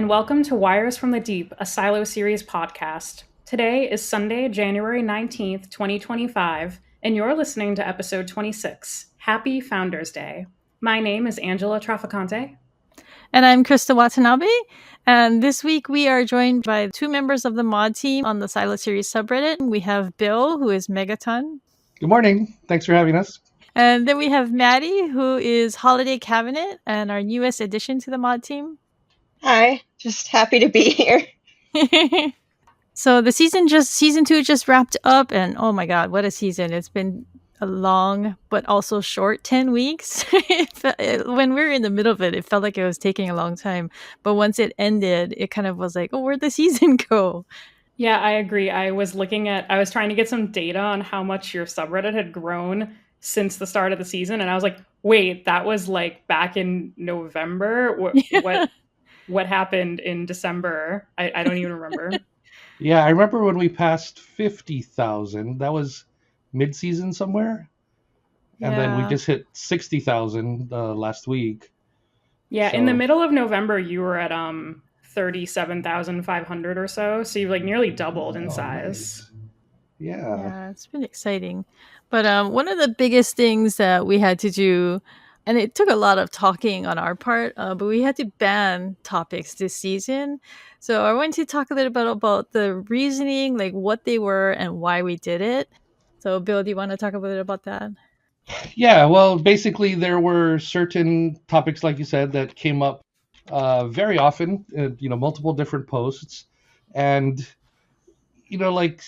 and welcome to Wires from the Deep, a SiloSeries podcast. Today is Sunday, January 19th, 2025, and you're listening to episode 26. Happy Founders Day. My name is Angela Traficante. And I'm Krista Watanabe. And this week we are joined by two members of the mod team on the SiloSeries subreddit. We have Bill, who is Megaton. Good morning. Thanks for having us. And then we have Maddy, who is Holiday Cabinet and our newest addition to the mod team. Hi, just happy to be here. So the season 2 just wrapped up, and oh my god, what a season. It's been a long but also short 10 weeks. When we were in the middle of it, it felt like it was taking a long time. But once it ended, it kind of was like, oh, where'd the season go? Yeah, I agree. I was trying to get some data on how much your subreddit had grown since the start of the season. And I was like, wait, that was like back in November? What happened in December? I don't even remember. Yeah, I remember when we passed 50,000. That was mid-season somewhere. And then we just hit 60,000 last week. Yeah, so in the middle of November, you were at 37,500 or so. So you've like nearly doubled in size. Nice. Yeah, it's been exciting. But one of the biggest things that we had to do, and it took a lot of talking on our part, but we had to ban topics this season. So I want to talk a little bit about the reasoning, like what they were and why we did it. So Bill, do you want to talk a bit about that? Yeah, well, basically there were certain topics, like you said, that came up very often, multiple different posts. And, like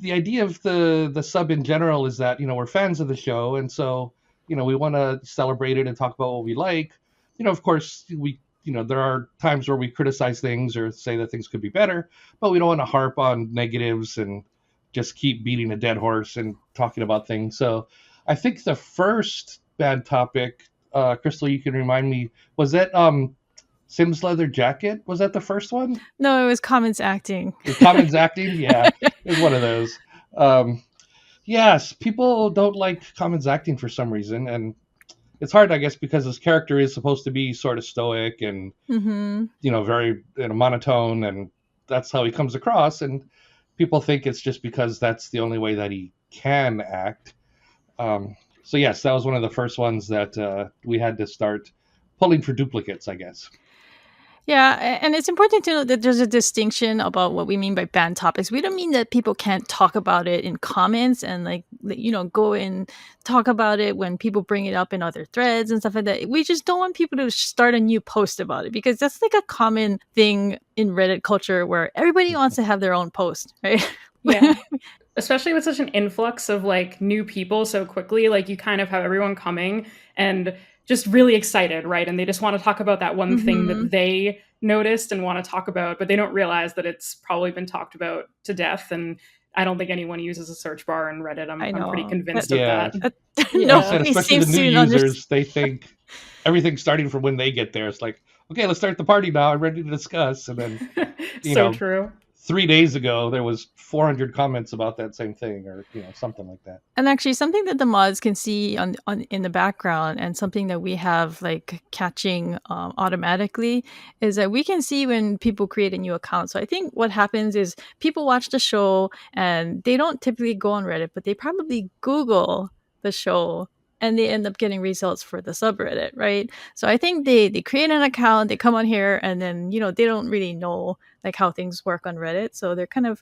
the idea of the sub in general is that, we're fans of the show. And so, we want to celebrate it and talk about what we like. Of course, there are times where we criticize things or say that things could be better, but we don't want to harp on negatives and just keep beating a dead horse and talking about things. So I think the first bad topic, Crystal, you can remind me, was that Sim's leather jacket? Was that the first one? No, it was Commons acting. Commons acting? Yeah, it was one of those. Yes, people don't like Commons acting for some reason, and it's hard, I guess, because his character is supposed to be sort of stoic and, very monotone, and that's how he comes across, and people think it's just because that's the only way that he can act. So yes, that was one of the first ones that we had to start pulling for duplicates, I guess. Yeah, and it's important to know that there's a distinction about what we mean by banned topics. We don't mean that people can't talk about it in comments and go and talk about it when people bring it up in other threads and stuff like that. We just don't want people to start a new post about it, because that's like a common thing in Reddit culture where everybody wants to have their own post, right? Yeah. Especially with such an influx of like new people so quickly, like you kind of have everyone coming and just really excited, right? And they just want to talk about that one thing that they noticed and want to talk about, but they don't realize that it's probably been talked about to death. And I don't think anyone uses a search bar in Reddit. I'm pretty convinced of that. Especially the new users, they think everything's starting from when they get there. It's like, okay, let's start the party now. I'm ready to discuss. And then, true. 3 days ago, there was 400 comments about that same thing, or something like that. And actually, something that the mods can see on in the background, and something that we have like catching automatically, is that we can see when people create a new account. So I think what happens is people watch the show and they don't typically go on Reddit, but they probably Google the show, and they end up getting results for the subreddit, right? So I think they create an account, they come on here, and then, they don't really know like how things work on Reddit. So they're kind of,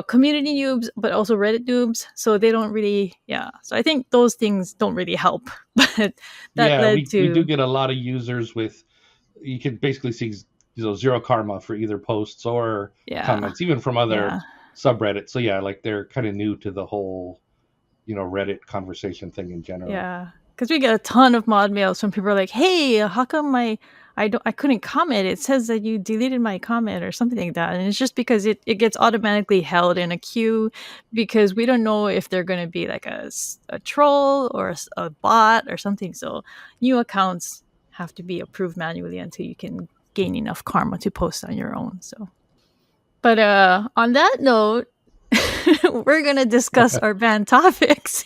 community noobs, but also Reddit noobs. So they don't really, So I think those things don't really help. But that we do get a lot of users with, you can basically see, zero karma for either posts or comments, even from other subreddits. So like they're kind of new to the whole Reddit conversation thing in general. Yeah, because we get a ton of mod mails from people like, hey, how come I couldn't comment? It says that you deleted my comment or something like that. And it's just because it gets automatically held in a queue, because we don't know if they're going to be like a troll or a bot or something. So new accounts have to be approved manually until you can gain enough karma to post on your own. So, but on that note, we're going to discuss our banned topics.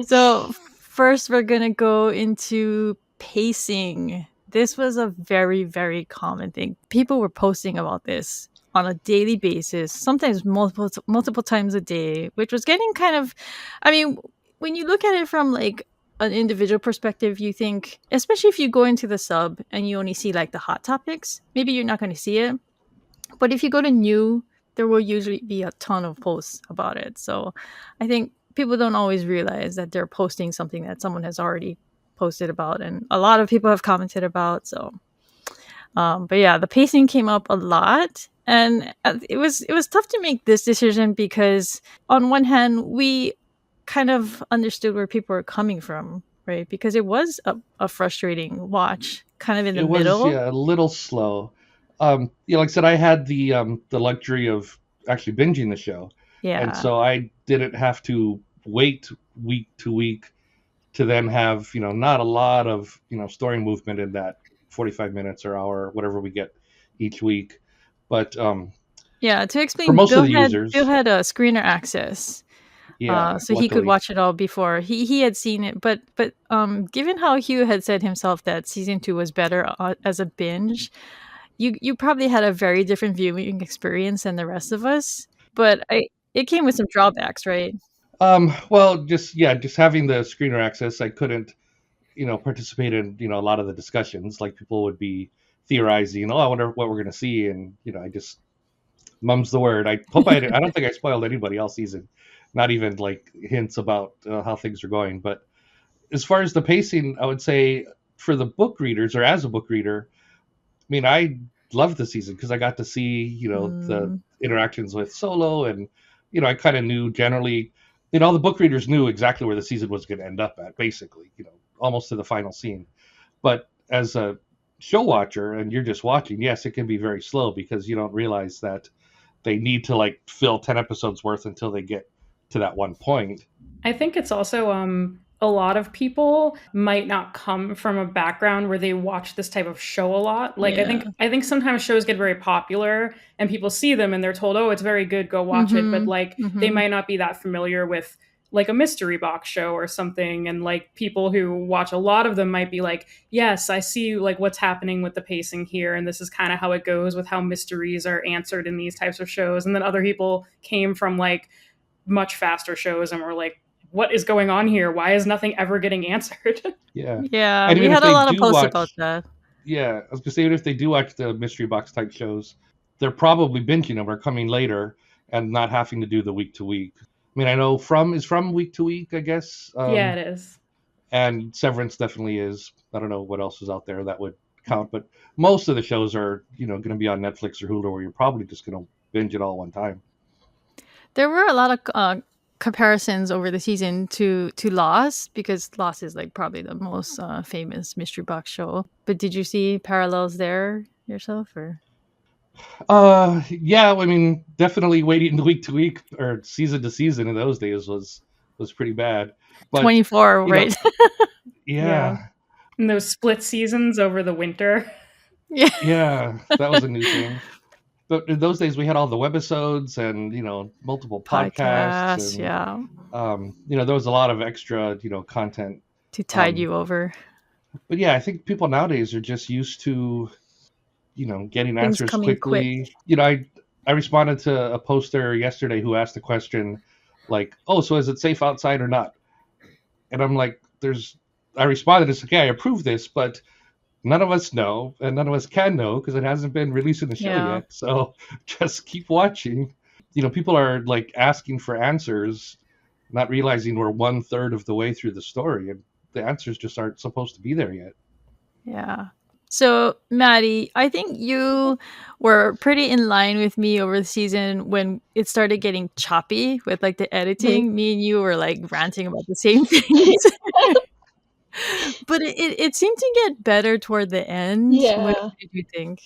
So first, we're going to go into pacing. this was a very, very common thing. People were posting about this on a daily basis, sometimes multiple times a day, which was getting kind of, I mean, when you look at it from like an individual perspective, you think, especially if you go into the sub and you only see like the hot topics, maybe you're not going to see it. But if you go to new, there will usually be a ton of posts about it. So I think people don't always realize that they're posting something that someone has already posted about, and a lot of people have commented about. So, but yeah, the pacing came up a lot, and it was tough to make this decision because on one hand we kind of understood where people were coming from, right? Because it was a frustrating watch, kind of in the It was, middle. yeah, a little slow. Like I said, I had the luxury of actually binging the show, and Yeah. so I didn't have to wait week to week to then have not a lot of story movement in that 45 minutes or hour, whatever we get each week. But Yeah, to for explain, most of Bill the users, had a screener access, yeah, so he could luckily, watch it all before. He had seen it, but given how Hugh had said himself that season 2 was better as a binge, you probably had a very different viewing experience than the rest of us. But it came with some drawbacks, right? well, just having the screener access, I couldn't participate in a lot of the discussions. Like people would be theorizing, oh, I wonder what we're going to see, and I just mum's the word. I hope I don't think I spoiled anybody all season, not even like hints about how things are going. But as far as the pacing, I would say for the book readers or as a book reader, I mean, I loved the season because I got to see the Mm, interactions with Solo, and I kind of knew generally. All the book readers knew exactly where the season was going to end up at, basically, almost to the final scene. But as a show watcher and you're just watching, yes, it can be very slow because you don't realize that they need to like fill 10 episodes worth until they get to that one point. I think it's also a lot of people might not come from a background where they watch this type of show a lot. Like yeah. I think sometimes shows get very popular and people see them and they're told, "Oh, it's very good, go watch it." But Mhm. like they Mhm. might not be that familiar with like a mystery box show or something, and like people who watch a lot of them might be like, "Yes, I see like what's happening with the pacing here and this is kind of how it goes with how mysteries are answered in these types of shows." And then other people came from like much faster shows and were like, what is going on here? Why is nothing ever getting answered? Yeah. Yeah, And we even if had a they lot of do posts about watch, that. yeah, I was gonna say, even if they do watch the mystery box type shows, they're probably binging them or coming later and not having to do the week to week. I mean, I know From is from week to week, I guess. Yeah, it is. And Severance definitely is. I don't know what else is out there that would count, but most of the shows are, going to be on Netflix or Hulu, where you're probably just going to binge it all one time. There were a lot of comparisons over the season to Lost, because Lost is like probably the most famous mystery box show. But did you see parallels there yourself, or Yeah, I mean, definitely waiting week to week or season to season in those days was pretty bad. But 24, you know, right? Yeah. yeah, And those split seasons over the winter. Yeah. yeah, that was a new thing. But in those days, we had all the webisodes and multiple podcasts, Podcasts, and yeah, there was a lot of extra content. to tide Um, you over. but yeah, I think people nowadays are just used to getting Things answers coming quick. quickly. I responded to a poster yesterday who asked a question like, "Oh, so is it safe outside or not?" And I'm like, I responded, "It's okay, I approve this, but none of us know, and none of us can know because it hasn't been released in the show Yeah. yet. So just keep watching." People are like asking for answers, not realizing we're one third of the way through the story, and the answers just aren't supposed to be there yet. Yeah. So, Maddie, I think you were pretty in line with me over the season when it started getting choppy with like the Mhm. editing. Me and you were like ranting about the same things. But it seemed to get better toward the end. What Yeah. did you think?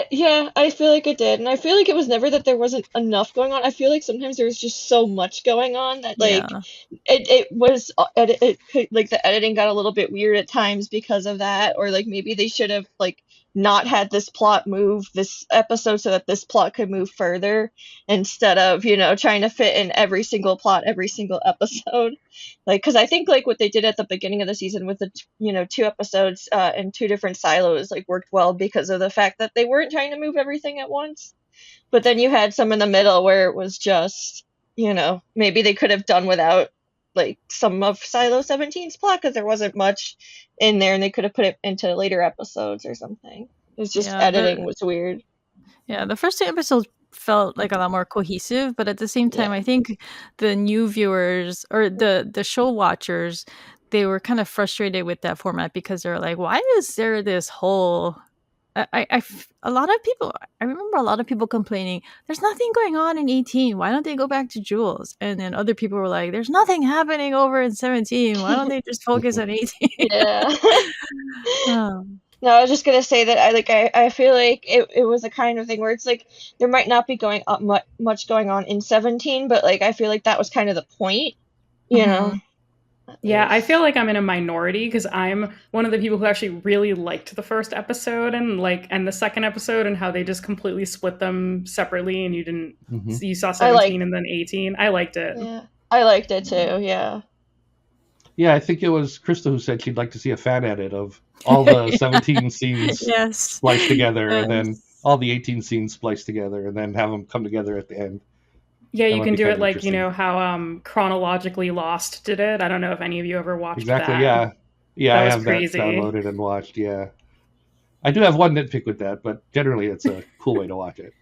Yeah, I feel like it did, and I feel like it was never that there wasn't enough going on. I feel like sometimes there was just so much going on that like Yeah. it was it could, like the editing got a little bit weird at times because of that, or like maybe they should have like not had this plot move this episode so that this plot could move further instead of, trying to fit in every single plot every single episode. Like, because I think like what they did at the beginning of the season with the, 2 episodes and 2 different silos like worked well because of the fact that they weren't trying to move everything at once. But then you had some in the middle where it was just, maybe they could have done without like some of Silo 17's plot because there wasn't much in there and they could have put it into later episodes or something. It was just editing was weird. Yeah, the first 2 episodes felt like a lot more cohesive, but at the same time, I think the new viewers or the show watchers, they were kind of frustrated with that format because they're like, why is there this whole a lot of people, I remember a lot of people complaining, there's nothing going on in 18. Why don't they go back to Jules? And then other people were like, there's nothing happening over in 17. Why don't they just focus on 18? Yeah. No, I was just gonna say that I feel like it was a kind of thing where it's like there might not be going up much going on in 17, but like I feel like that was kind of the point, you know. Yeah, I feel like I'm in a minority because I'm one of the people who actually really liked the first episode and the second episode and how they just completely split them separately and you saw 17 and then 18. I liked it. Yeah, I liked it too. Yeah. Yeah, I think it was Krista who said she'd like to see a fan edit of all the 17 scenes spliced together and then all the 18 scenes spliced together and then have them come together at the end. Yeah, you can do it like, how Chronologically Lost did it. I don't know if any of you ever watched that. Exactly, yeah. Yeah, I have crazy. That downloaded and watched, yeah. I do have one nitpick with that, but generally it's a cool way to watch it.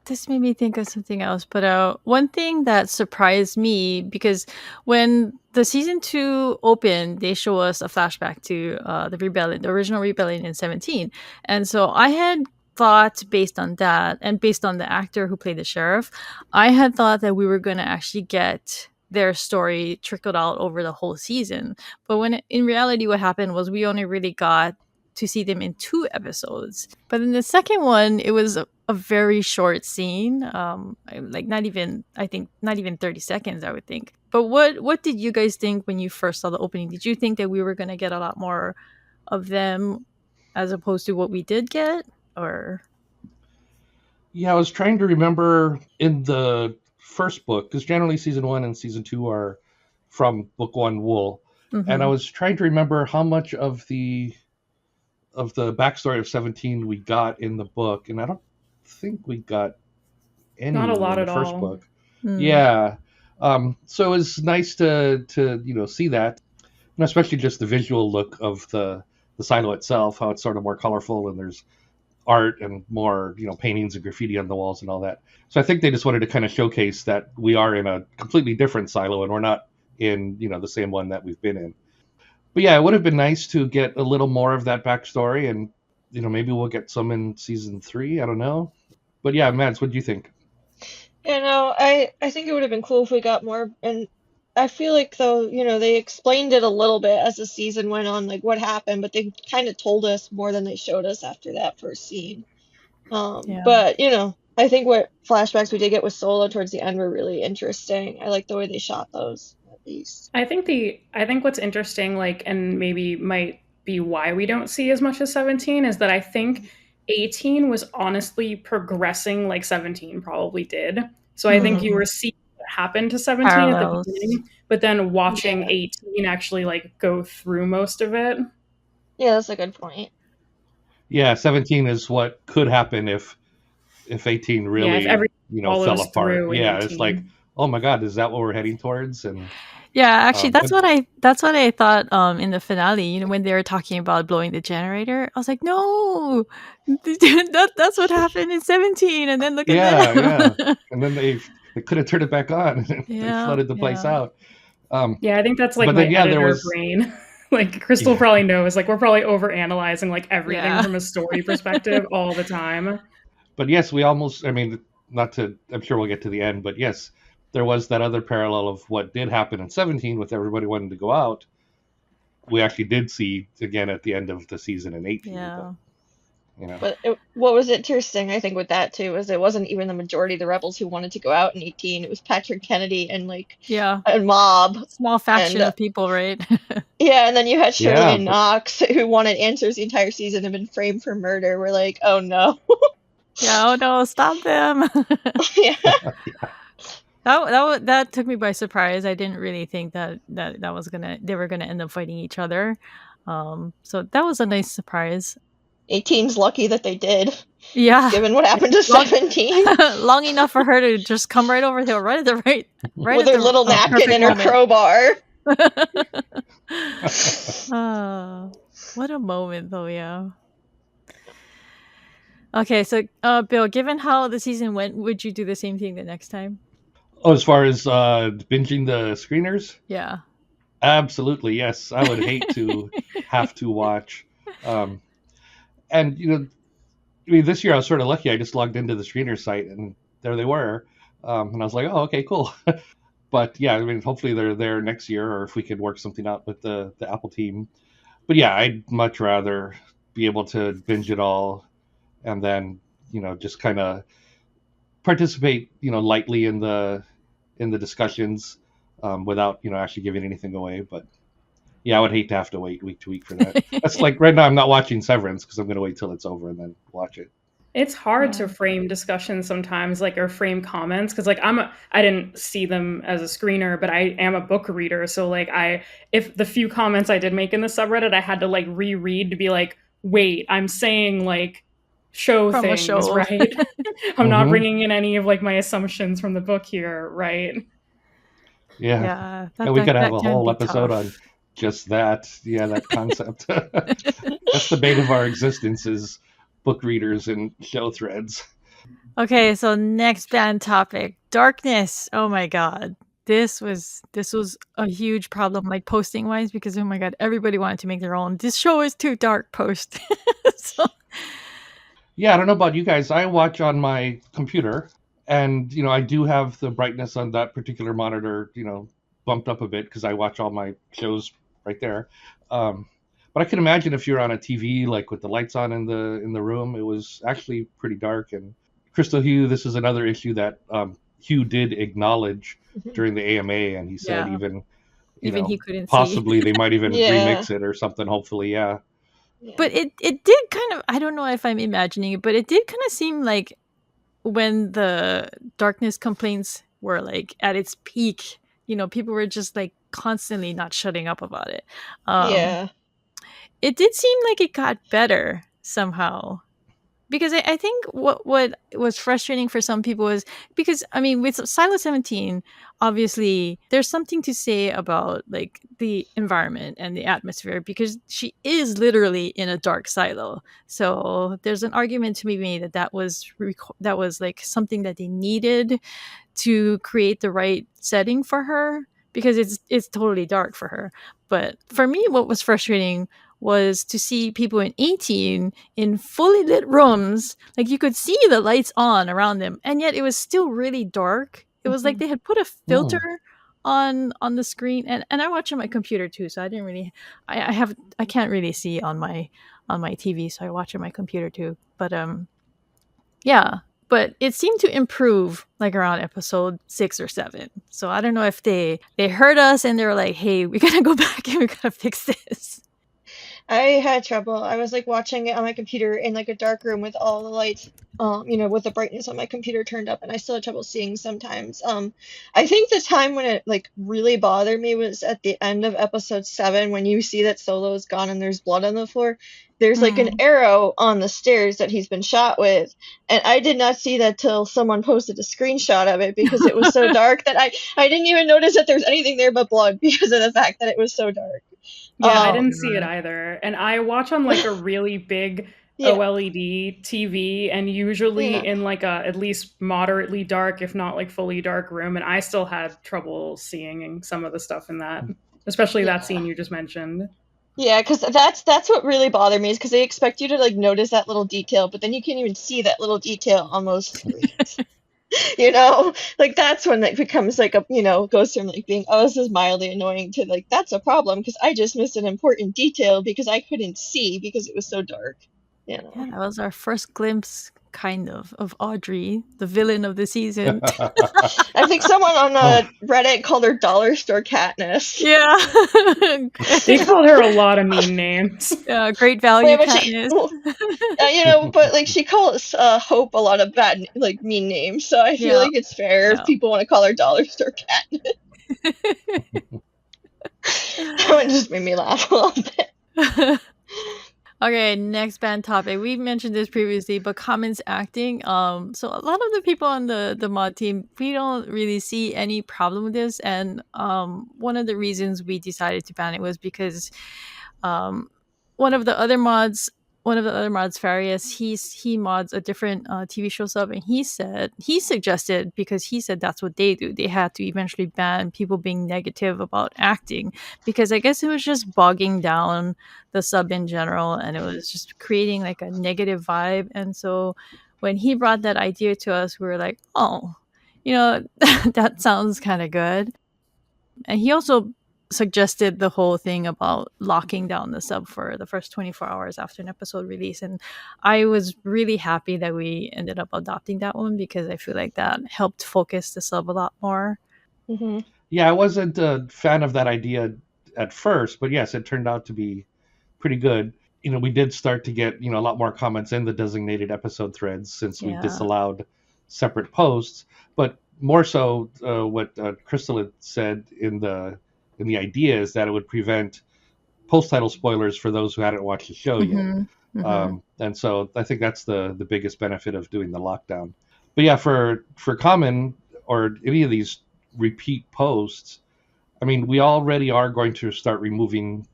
This made me think of something else, but one thing that surprised me, because when the season 2 opened, they show us a flashback to the original rebellion in 17. And so I had thought, based on that, and based on the actor who played the sheriff, I had thought that we were going to actually get their story trickled out over the whole season. But in reality, what happened was we only really got to see them in 2 episodes. But in the second one, it was a very short scene, like not even 30 seconds, I would think. But what did you guys think when you first saw the opening? Did you think that we were going to get a lot more of them as opposed to what we did get? Or yeah, I was trying to remember in the first book, because generally season 1 and season 2 are from book 1 Wool, and I was trying to remember how much of the backstory of 17 we got in the book, and I don't think we got any not a lot in the at first all. book. Yeah, so it was nice to see that, and especially just the visual look of the silo itself, how it's sort of more colorful and there's art and more paintings and graffiti on the walls and all that. So I think they just wanted to kind of showcase that we are in a completely different silo and we're not in the same one that we've been in. But yeah, it would have been nice to get a little more of that backstory, and maybe we'll get some in season 3. I don't know, but yeah, Mads, what do you think? I think it would have been cool if we got more, and I feel like though they explained it a little bit as the season went on, like what happened, but they kind of told us more than they showed us after that first scene. But I think what flashbacks we did get with Solo towards the end were really interesting. I like the way they shot those, at least. I think what's interesting, and maybe might be why we don't see as much as 17, is that I think 18 was honestly progressing like 17 probably did. So I think you were seeing what happened to 17 at the beginning, but then watching 18 actually go through most of it. Yeah, that's a good point. Yeah, 17 is what could happen if 18 really fell apart. Yeah, 18. It's like, oh my God, is that what we're heading towards? And yeah, actually, that's what I thought in the finale. When they were talking about blowing the generator, I was like, no, that's what happened in 17. And then look at them. Yeah, and then they could have turned it back on. They flooded the place out. Yeah, I think that's my editor brain. Crystal probably knows. We're probably overanalyzing everything from a story perspective all the time. But yes, we almost. I mean, I'm sure we'll get to the end, but yes. There was that other parallel of what did happen in 17 with everybody wanting to go out. We actually did see again at the end of the season in 18. Yeah. But what was interesting, I think, with that too, was it wasn't even the majority of the rebels who wanted to go out in 18. It was Patrick Kennedy and like a mob. Small faction And of people, right? yeah, and then you had Shirley Yeah, and Knox who wanted answers the entire season and been framed for murder. We're like, oh no. Yeah, oh no, stop them. Yeah. That took me by surprise. I didn't really think that they were gonna end up fighting each other. So that was a nice surprise. 18's lucky that they did, Yeah, given what happened to 17. long enough for her to just come right over there, right With at her the little napkin perfect and her moment. crowbar. What a moment, though. Yeah. Okay, so Bill, given how the season went, would you do the same thing the next time? Oh, as far as binging the screeners? Yeah. Absolutely, yes. I would hate to have to watch. And, I mean, this year I was sort of lucky. I just logged into the screener site and there they were. And I was like, oh, okay, cool. But yeah, I mean, hopefully they're there next year, or if we could work something out with the Apple team. But yeah, I'd much rather be able to binge it all and then, just kind of participate, lightly in the discussions without, actually giving anything away. But yeah, I would hate to have to wait week to week for that. That's like right now I'm not watching Severance because I'm going to wait till it's over and then watch it. It's hard to frame discussions sometimes, like, or frame comments, because like I didn't see them as a screener, but I am a book reader, so like if the few comments I did make in the subreddit, I had to like reread to be like, wait, I'm saying like show From a things, show. right? I'm not bringing in any of like my assumptions from the book here, right? Yeah. And we could have a whole episode on just that. Yeah, that concept. That's the bane of our existence is book readers and show threads. Okay, so next banned topic, darkness. Oh my god. This was a huge problem, like posting wise, because oh my god, everybody wanted to make their own. This show is too dark post. So yeah, I don't know about you guys. I watch on my computer, and I do have the brightness on that particular monitor, bumped up a bit because I watch all my shows right there. But I can imagine if you're on a TV, like with the lights on in the room, it was actually pretty dark. And Crystal Hugh, this is another issue that Hugh did acknowledge during the AMA, and he said even he couldn't possibly see. They might even remix it or something. Hopefully, yeah. But it did kind of, I don't know if I'm imagining it, but it did kind of seem like when the darkness complaints were like at its peak, people were just like constantly not shutting up about it. It did seem like it got better somehow. Because I think what was frustrating for some people is because, I mean, with Silo 17, obviously there's something to say about like the environment and the atmosphere because she is literally in a dark silo. So there's an argument to be made that that was like something that they needed to create the right setting for her because it's totally dark for her. But for me, what was frustrating was to see people in 18 in fully lit rooms, like you could see the lights on around them, and yet it was still really dark. It was like they had put a filter on the screen, and I watch on my computer too, so I didn't really, I can't really see on my TV, so I watch on my computer too. But yeah. But it seemed to improve like around episode 6 or 7. So I don't know if they heard us and they were like, hey, we gotta go back and we gotta fix this. I had trouble. I was like watching it on my computer in like a dark room with all the lights, with the brightness on my computer turned up, and I still had trouble seeing sometimes. I think the time when it like really bothered me was at the end of episode 7 when you see that Solo's gone and there's blood on the floor. There's like an arrow on the stairs that he's been shot with, and I did not see that till someone posted a screenshot of it because it was so dark that I didn't even notice that there's anything there but blood because of the fact that it was so dark. Yeah, I didn't see it either. And I watch on like a really big OLED TV and usually in like a at least moderately dark, if not like fully dark room. And I still had trouble seeing some of the stuff in that, especially that scene you just mentioned. Yeah, because that's what really bothered me is because they expect you to like notice that little detail, but then you can't even see that little detail on those screens. Like that's when it becomes like goes from like being, oh, this is mildly annoying to like, that's a problem because I just missed an important detail because I couldn't see because it was so dark. You know. Yeah, that was our first glimpse, kind of Audrey, the villain of the season. I think someone on Reddit called her Dollar Store Katniss. Yeah. They called her a lot of mean names. Yeah, great value Yeah, but Katniss. but like she calls Hope a lot of bad, like mean names. So I feel Yeah. like it's fair if Yeah. people want to call her Dollar Store Katniss. That one just made me laugh a little bit. Okay, next band topic. We mentioned this previously, but Common's acting. So a lot of the people on the mod team, we don't really see any problem with this. And one of the reasons we decided to ban it was because um one of the other mods Farius, he mods a different TV show sub, and he suggested, because he said that's what they do, they had to eventually ban people being negative about acting, because I guess it was just bogging down the sub in general, and it was just creating like a negative vibe. And so when he brought that idea to us, we were like, oh, that sounds kind of good. And he also suggested the whole thing about locking down the sub for the first 24 hours after an episode release. And I was really happy that we ended up adopting that one, because I feel like that helped focus the sub a lot more. Mm-hmm. Yeah, I wasn't a fan of that idea at first, but yes, it turned out to be pretty good. We did start to get, a lot more comments in the designated episode threads since we disallowed separate posts. But more so, what Crystal had said in the idea is that it would prevent post title spoilers for those who hadn't watched the show yet. Mm-hmm. And so I think that's the biggest benefit of doing the lockdown. But yeah, for Common or any of these repeat posts, I mean, we already are going to start removing,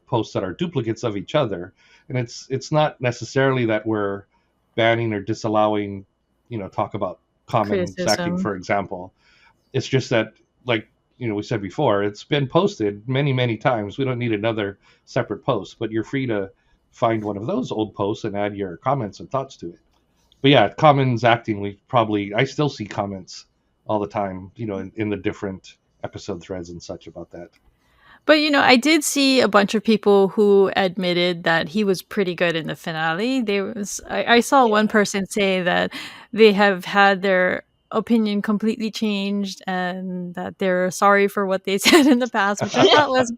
posts that are duplicates of each other, and it's not necessarily that we're banning or disallowing, talk about Common acting, for example. It's just that, like, we said before, it's been posted many, many times. We don't need another separate post, but you're free to find one of those old posts and add your comments and thoughts to it. But yeah, Common's acting, I still see comments all the time, in the different episode threads and such about that. But I did see a bunch of people who admitted that he was pretty good in the finale. I saw one person say that they have had their opinion completely changed, and that they're sorry for what they said in the past, which I thought was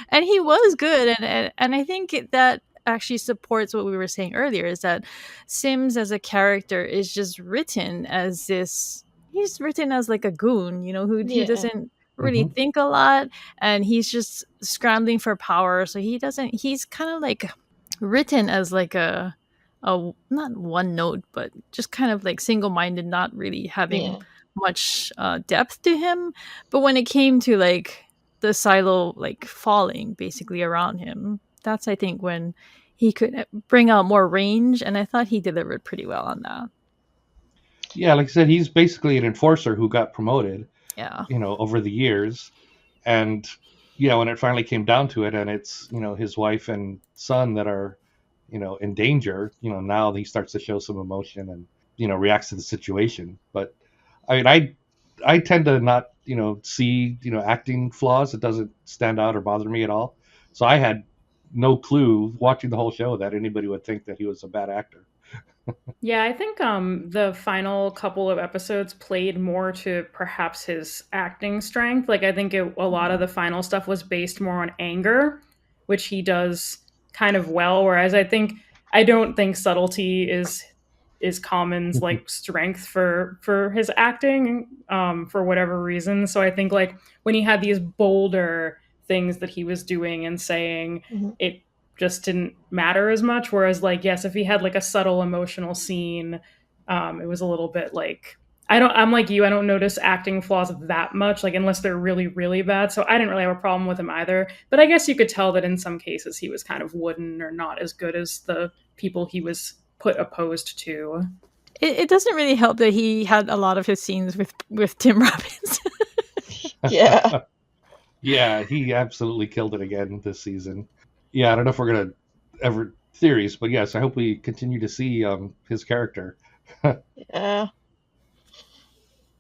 and he was good, and I think that actually supports what we were saying earlier, is that Sims as a character is just written as this. He's written as like a goon, who doesn't really think a lot, and he's just scrambling for power. So he's kind of like written as like a not one note, but just kind of like single-minded, not really having much depth to him. But when it came to like the silo like falling basically around him, that's I think when he could bring out more range, and I thought he delivered pretty well on that. Yeah, like I said, he's basically an enforcer who got promoted, Yeah. Over the years. And yeah, when it finally came down to it, and it's, his wife and son that are, in danger, now he starts to show some emotion and, reacts to the situation. But I mean, I tend to not, see, acting flaws. It doesn't stand out or bother me at all. So I had no clue watching the whole show that anybody would think that he was a bad actor. Yeah, I think the final couple of episodes played more to perhaps his acting strength. Like I think a lot of the final stuff was based more on anger, which he does kind of well. Whereas I don't think subtlety is Common's like strength for his acting for whatever reason. So I think like when he had these bolder things that he was doing and saying, it just didn't matter as much. Whereas like, yes, if he had like a subtle emotional scene, it was a little bit like, I'm like you, I don't notice acting flaws that much, like unless they're really, really bad. So I didn't really have a problem with him either. But I guess you could tell that in some cases he was kind of wooden or not as good as the people he was put opposed to. It doesn't really help that he had a lot of his scenes with Tim Robbins. Yeah. Yeah, he absolutely killed it again this season. Yeah, I don't know if we're gonna ever theories, but yes, I hope we continue to see his character. Yeah.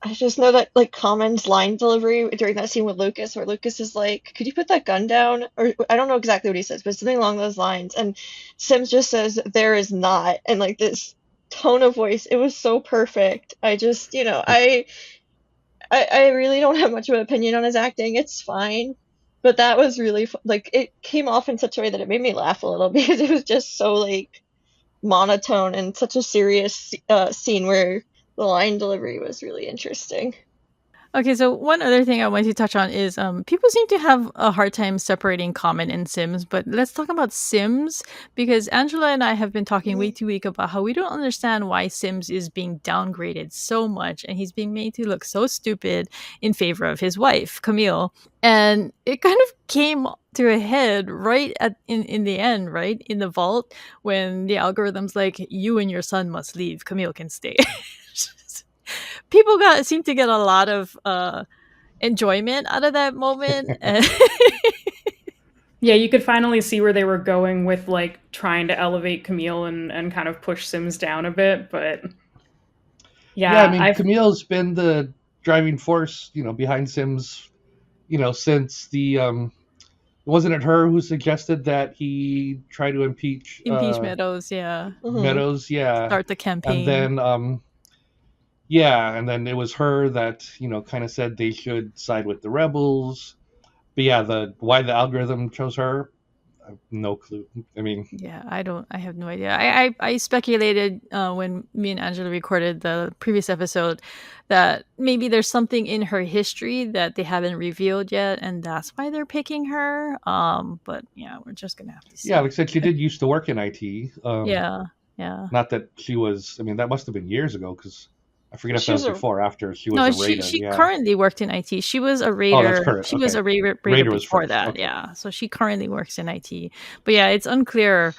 I just know that like Common's line delivery during that scene with Lucas, where Lucas is like, "Could you put that gun down?" Or I don't know exactly what he says, but something along those lines. And Sims just says, "There is not," and like this tone of voice, it was so perfect. I just, I really don't have much of an opinion on his acting. It's fine. But that was really like it came off in such a way that it made me laugh a little because it was just so like monotone and such a serious scene where the line delivery was really interesting. Okay, so one other thing I wanted to touch on is people seem to have a hard time separating Common and Sims, but let's talk about Sims because Angela and I have been talking week to week about how we don't understand why Sims is being downgraded so much and he's being made to look so stupid in favor of his wife, Camille. And it kind of came to a head right in the end, right? In the vault when the algorithm's like, you and your son must leave, Camille can stay. People seem to get a lot of enjoyment out of that moment. Yeah, you could finally see where they were going with like trying to elevate Camille and kind of push Sims down a bit, but Yeah, I yeah, mean, Camille's been the driving force, behind Sims, since the wasn't it her who suggested that he try to impeach Impeach Meadows, yeah. Meadows? Yeah, Start the and campaign. then and then it was her that kind of said they should side with the rebels. But yeah, the why the algorithm chose her, I have no clue. I mean, Yeah, I have no idea. I speculated when me and Angela recorded the previous episode that maybe there's something in her history that they haven't revealed yet, and that's why they're picking her. But yeah, we're just gonna have to yeah, see. like I said, she did used to work in IT. Yeah, yeah. Not that she was. I mean, that must have been years ago because I forget if She that was was a before or after she was No, a she raider. she Yeah. currently worked in IT. She was a Oh, that's raider. current. She was Okay. a raider Raider was before first. that. Okay. Yeah, so she currently works in IT. But yeah, it's unclear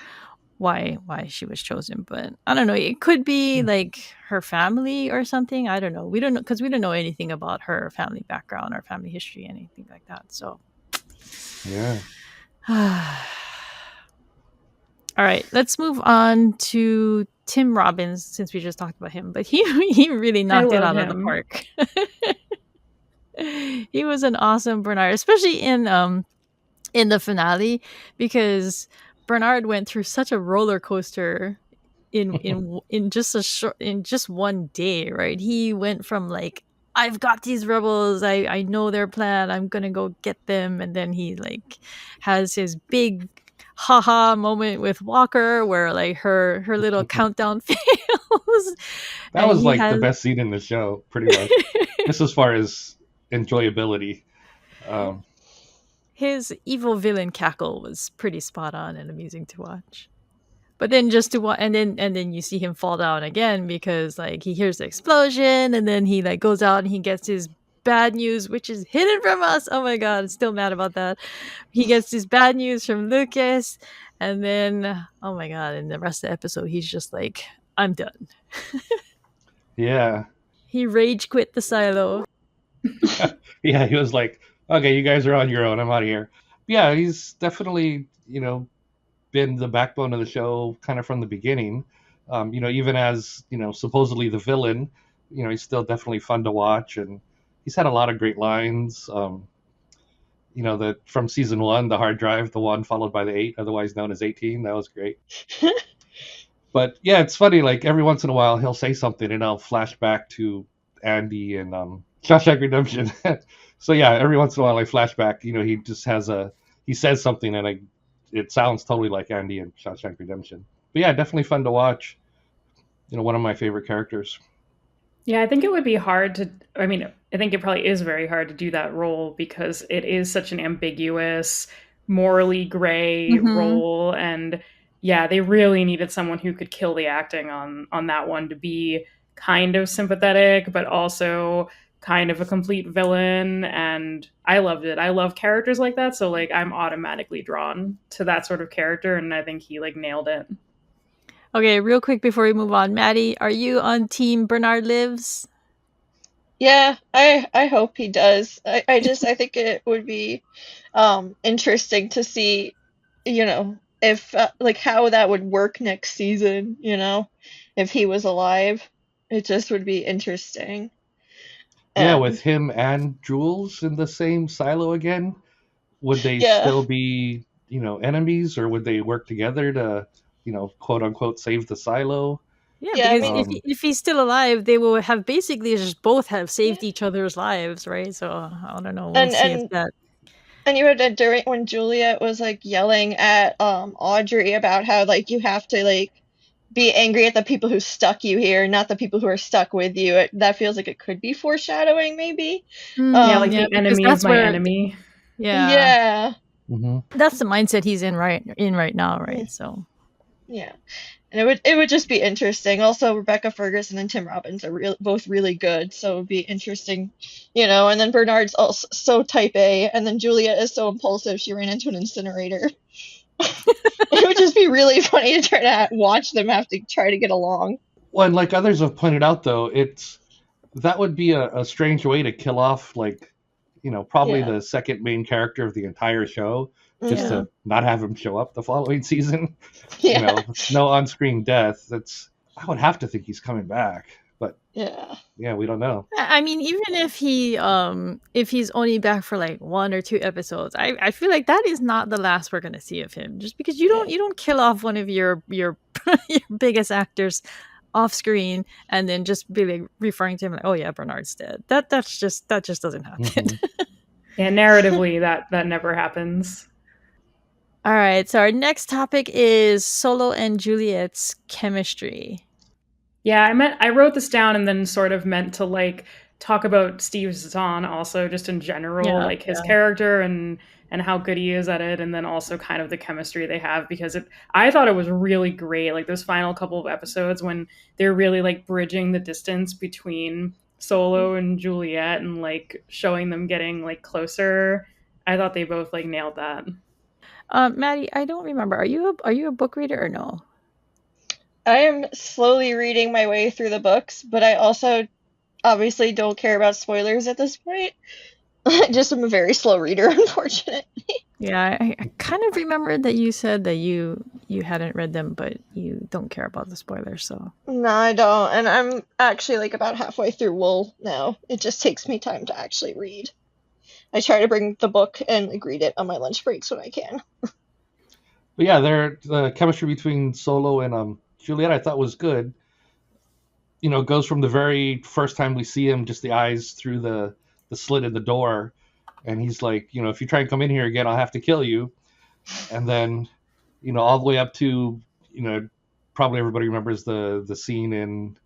why she was chosen. But I don't know. It could be like her family or something. I don't know. We don't know because we don't know anything about her family background or family history, anything like that. So Yeah. all right, let's move on to Tim Robbins since we just talked about him. But he really I knocked it love out of the him. park. He was an awesome Bernard, especially in the finale because Bernard went through such a roller coaster in just in just one day, right? He went from like, I've got these rebels, I know their plan, I'm gonna go get them, and then he like has his big haha moment with Walker where like her little countdown fails That and was he like the has best scene in the show, pretty much. Just as far as enjoyability. Um, his evil villain cackle was pretty spot on and amusing to watch. But then just to watch, and then you see him fall down again because like he hears the explosion, and then he like goes out and he gets his bad news, which is hidden from us. Oh my god, I'm still mad about that. He gets this bad news from Lucas, and then oh my god, in the rest of the episode, he's just like, I'm done. yeah. He rage quit the silo. Yeah, he was like, okay, you guys are on your own. I'm out of here. Yeah, he's definitely, been the backbone of the show kind of from the beginning. Even as, supposedly the villain, he's still definitely fun to watch. And he's had a lot of great lines. The from season one, the hard drive, the one followed by the 8, otherwise known as 18. That was great. But yeah, it's funny. Like every once in a while, he'll say something, and I'll flash back to Andy and Shawshank Redemption. So yeah, every once in a while, I flash back. He just he says something, and it sounds totally like Andy and Shawshank Redemption. But yeah, definitely fun to watch. One of my favorite characters. Yeah, I think it would be hard to. I mean, I think it probably is very hard to do that role because it is such an ambiguous, morally gray Mm-hmm. role, and yeah, they really needed someone who could kill the acting on that one to be kind of sympathetic, but also kind of a complete villain. And I loved it. I love characters like that, so like I'm automatically drawn to that sort of character, and I think he like nailed it. Okay, real quick before we move on, Maddie, are you on Team Bernard Lives? Yeah, I hope he does. I think it would be interesting to see, if like how that would work next season, if he was alive. It just would be interesting. Yeah, And with him and Jules in the same silo again, would they yeah, still be, enemies, or would they work together to, quote unquote, save the silo? Yeah, yeah. I because mean, if he's still alive, they will have basically just both have saved each other's lives, right? So I don't know. We'll and see if and that. and you had during when Juliet was like yelling at Audrey about how like you have to like be angry at the people who stuck you here, not the people who are stuck with you. That feels like it could be foreshadowing, maybe. Yeah, like Yeah, the because enemy is that's my where. enemy. Yeah, Yeah, Hmm. that's the mindset he's in right now, yeah, right? So. yeah. And it would just be interesting. Also, Rebecca Ferguson and Tim Robbins are both really good, so it would be interesting, And then Bernard's also so type A, and then Julia is so impulsive she ran into an incinerator. It would just be really funny to try to watch them have to try to get along. Well, and like others have pointed out, though, that would be a strange way to kill off, like, probably Yeah, the second main character of the entire show, just hmm Yeah. to not have him show up the following season. yeah, No on-screen death. I would have to think he's coming back, but yeah, yeah, we don't know. I mean, even if he's only back for like 1 or 2 episodes, I feel like that is not the last we're gonna see of him. Just because you don't yeah. you don't kill off one of your your biggest actors off screen and then just be like referring to him like, oh yeah, Bernard's dead. That just doesn't happen. Hmm. Yeah, narratively that never happens. All right, so our next topic is Solo and Juliet's chemistry. Yeah, I wrote this down and then sort of meant to like talk about Steve Zahn also just in general, Yeah, like his yeah. character and how good he is at it, and then also kind of the chemistry they have because I thought it was really great. Like those final couple of episodes when they're really like bridging the distance between Solo and Juliet and like showing them getting like closer. I thought they both like nailed that. Maddie, I don't remember. Are you a book reader or no? I am slowly reading my way through the books, but I also obviously don't care about spoilers at this point. I just am a very slow reader, unfortunately. Yeah, I kind of remembered that you said that you hadn't read them, but you don't care about the spoilers. So No, I don't. And I'm actually like about halfway through Wool now. It just takes me time to actually read. I try to bring the book and like, read it on my lunch breaks when I can. But yeah, the chemistry between Solo and Juliet I thought was good. Goes from the very first time we see him, just the eyes through the slit in the door, and he's like, if you try and come in here again, I'll have to kill you. And then, all the way up to, probably everybody remembers the scene in,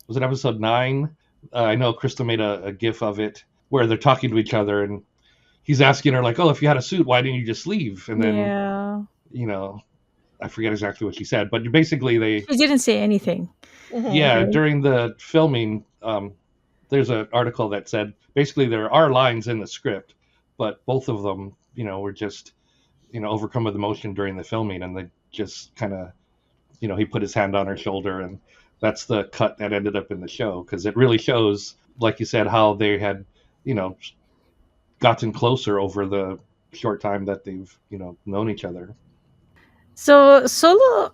was it episode 9? I know Krista made a gif of it where they're talking to each other, and he's asking her like, "Oh, if you had a suit, why didn't you just leave?" And then, yeah, I forget exactly what she said, but basically she didn't say anything. yeah, Right? during the filming, there's an article that said basically there are lines in the script, but both of them, were just, overcome with emotion during the filming, and they just kind of, he put his hand on her shoulder, and that's the cut that ended up in the show, because it really shows, like you said, how they had, you know, gotten closer over the short time that they've, known each other. So Solo,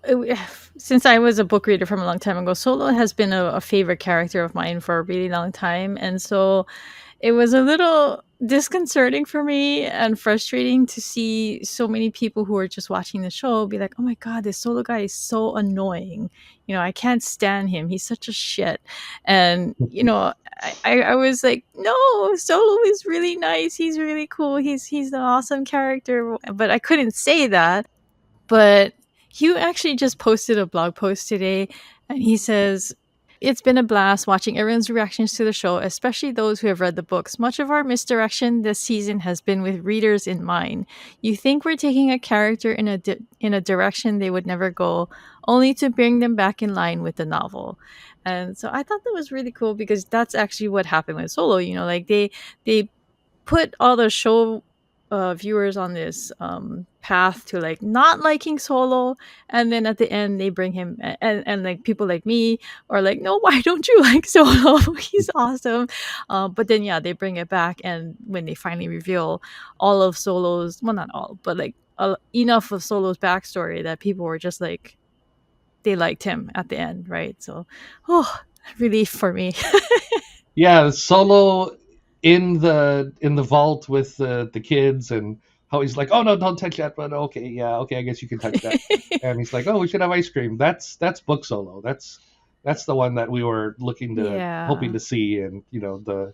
since I was a book reader from a long time ago, Solo has been a favorite character of mine for a really long time, and so it was a little disconcerting for me and frustrating to see so many people who are just watching the show be like, "Oh my god, this Solo guy is so annoying. I can't stand him. He's such a shit." And I was like, "No, Solo is really nice. He's really cool. He's an awesome character." But I couldn't say that. But Hugh actually just posted a blog post today, and he says, "It's been a blast watching everyone's reactions to the show, especially those who have read the books. Much of our misdirection this season has been with readers in mind. You think we're taking a character in a direction they would never go, only to bring them back in line with the novel." And so I thought that was really cool because that's actually what happened with Solo. Like they put all the show viewers on this path to like not liking Solo, and then at the end they bring him and like people like me are like, no, why don't you like Solo? He's awesome. But then yeah, they bring it back, and when they finally reveal all of Solo's, well, not all, but like enough of Solo's backstory that people were just like, they liked him at the end, right? So, oh, relief for me. Yeah, Solo in the vault with the kids, and how he's like, oh no, don't touch that, but okay, yeah, okay, I guess you can touch that. And he's like, oh, we should have ice cream. That's book Solo. That's the one that we were hoping Yeah. to see, and the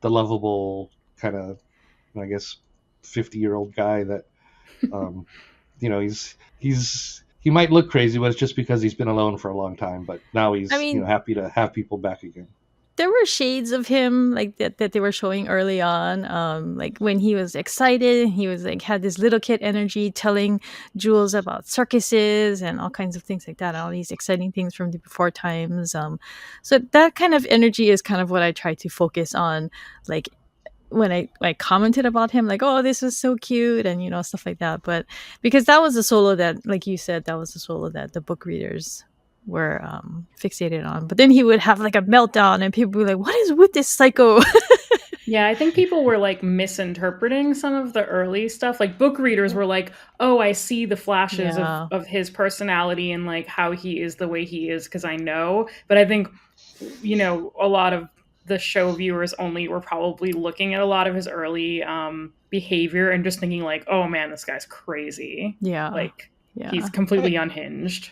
lovable kind of, I guess, 50-year-old guy that, um, he might look crazy, but it's just because he's been alone for a long time. But now I he's mean, happy to have people back again. there were shades of him like that they were showing early on, like when he was excited, he was like had this little kid energy telling Jules about circuses and all kinds of things like that, all these exciting things from the before times. So that kind of energy is kind of what I try to focus on, like when I commented about him, like, oh, this was so cute, and stuff like that. But because that was the Solo that, like you said, that was the Solo that the book readers were fixated on. But then he would have like a meltdown, and people would be like, what is with this psycho? Yeah, I think people were like misinterpreting some of the early stuff. Like book readers were like, "Oh, I see the flashes Yeah. of his personality and like how he is the way he is because I know." But I think a lot of the show viewers only were probably looking at a lot of his early behavior and just thinking like, "Oh man, this guy's crazy." Yeah. Like he's Yeah. I mean, completely unhinged.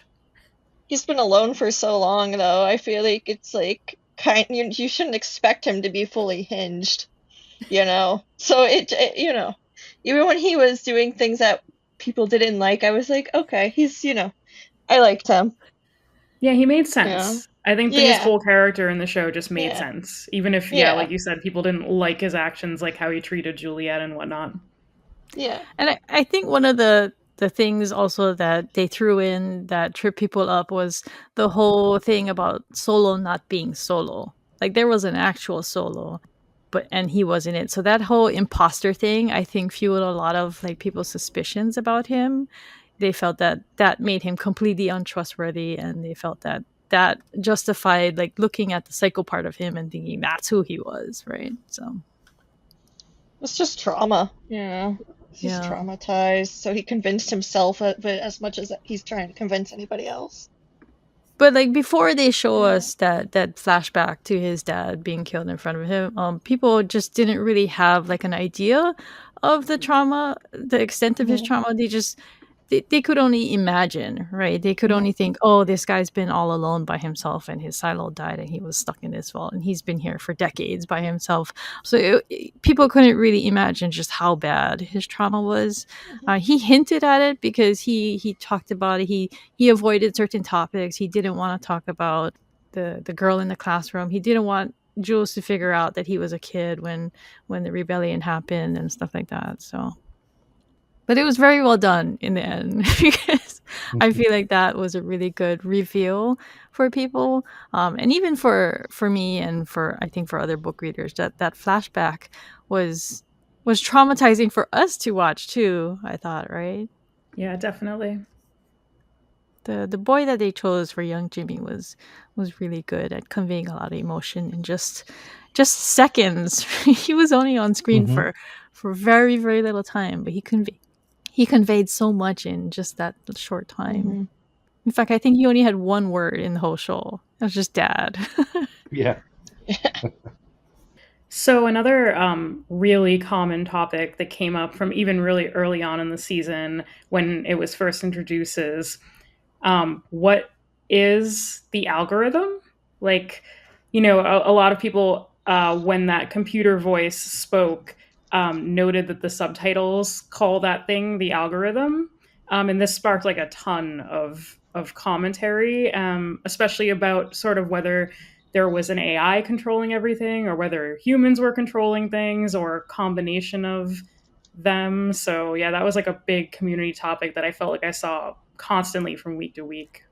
he's been alone for so long, though. I feel like it's like you shouldn't expect him to be fully hinged, So even when he was doing things that people didn't like, I was like, okay, I liked him. Yeah, he made Yeah. sense. I think that his Yeah. whole character in the show just made Yeah. sense. Even if, yeah, Yeah. like you said, people didn't like his actions, like how he treated Juliet and whatnot. Yeah. And I think one of the things also that they threw in that tripped people up was the whole thing about Solo not being Solo. Like there was an actual Solo, and he wasn't it. So that whole imposter thing, I think, fueled a lot of like people's suspicions about him. They felt that that made him completely untrustworthy, and they felt that that justified like looking at the psycho part of him and thinking that's who he was, right? So It's just trauma. He's yeah. traumatized, so he convinced himself of it as much as he's trying to convince anybody else. But like before they show Yeah. us that flashback to his dad being killed in front of him, people just didn't really have like an idea of the trauma, the extent of his Mhm. trauma. They could only imagine, right? They could Mhm. only think, oh, this guy's been all alone by himself, and his silo died, and he was stuck in this vault, and he's been here for decades by himself. So people couldn't really imagine just how bad his trauma was. Mhm. He hinted at it because he talked about it. He avoided certain topics. He didn't want to talk about the girl in the classroom. He didn't want Jules to figure out that he was a kid when the rebellion happened and stuff like that. So but it was very well done in the end because I feel like that was a really good reveal for people, and even for me and for I think for other book readers that flashback was was traumatizing for us to watch too. I thought, right? Yeah, definitely. The boy that they chose for young Jimmy was really good at conveying a lot of emotion in just seconds. He was only on screen Mm-hmm. for very very little time, but he conveyed so much in just that short time. Mhm. In fact, I think he only had one word in the whole show. It was just dad. Yeah. So another really common topic that came up from even really early on in the season when it was first introduced is what is the algorithm? Like, a lot of people, when that computer voice spoke, noted that the subtitles call that thing the algorithm. And this sparked like a ton of commentary, especially about sort of whether there was an AI controlling everything or whether humans were controlling things or a combination of them. So yeah, that was like a big community topic that I felt like I saw constantly from week to week.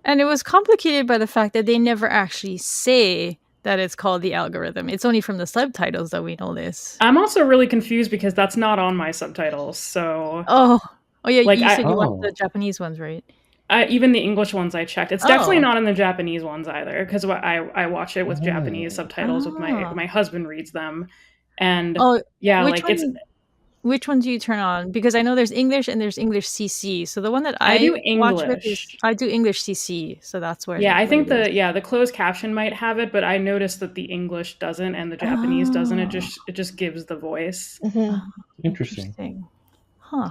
And it was complicated by the fact that they never actually say that it's called the algorithm. It's only from the subtitles that we know this. I'm also really confused because that's not on my subtitles. So Oh, oh yeah, like you said you watched the Oh. Japanese ones, right? even the English ones I checked, it's definitely Oh, not in the Japanese ones either because I watch it with Japanese Oh. subtitles with my ah, my husband reads them, and oh, yeah, which like it's one? which one do you turn on? Because I know there's English and there's English CC. So the one that I I do watch with is English. I do English CC. So that's Yeah, I what think it is. the closed caption might have it, but I noticed that the English doesn't and the Japanese doesn't. Oh, It just gives the voice. oh, Interesting. interesting. Huh.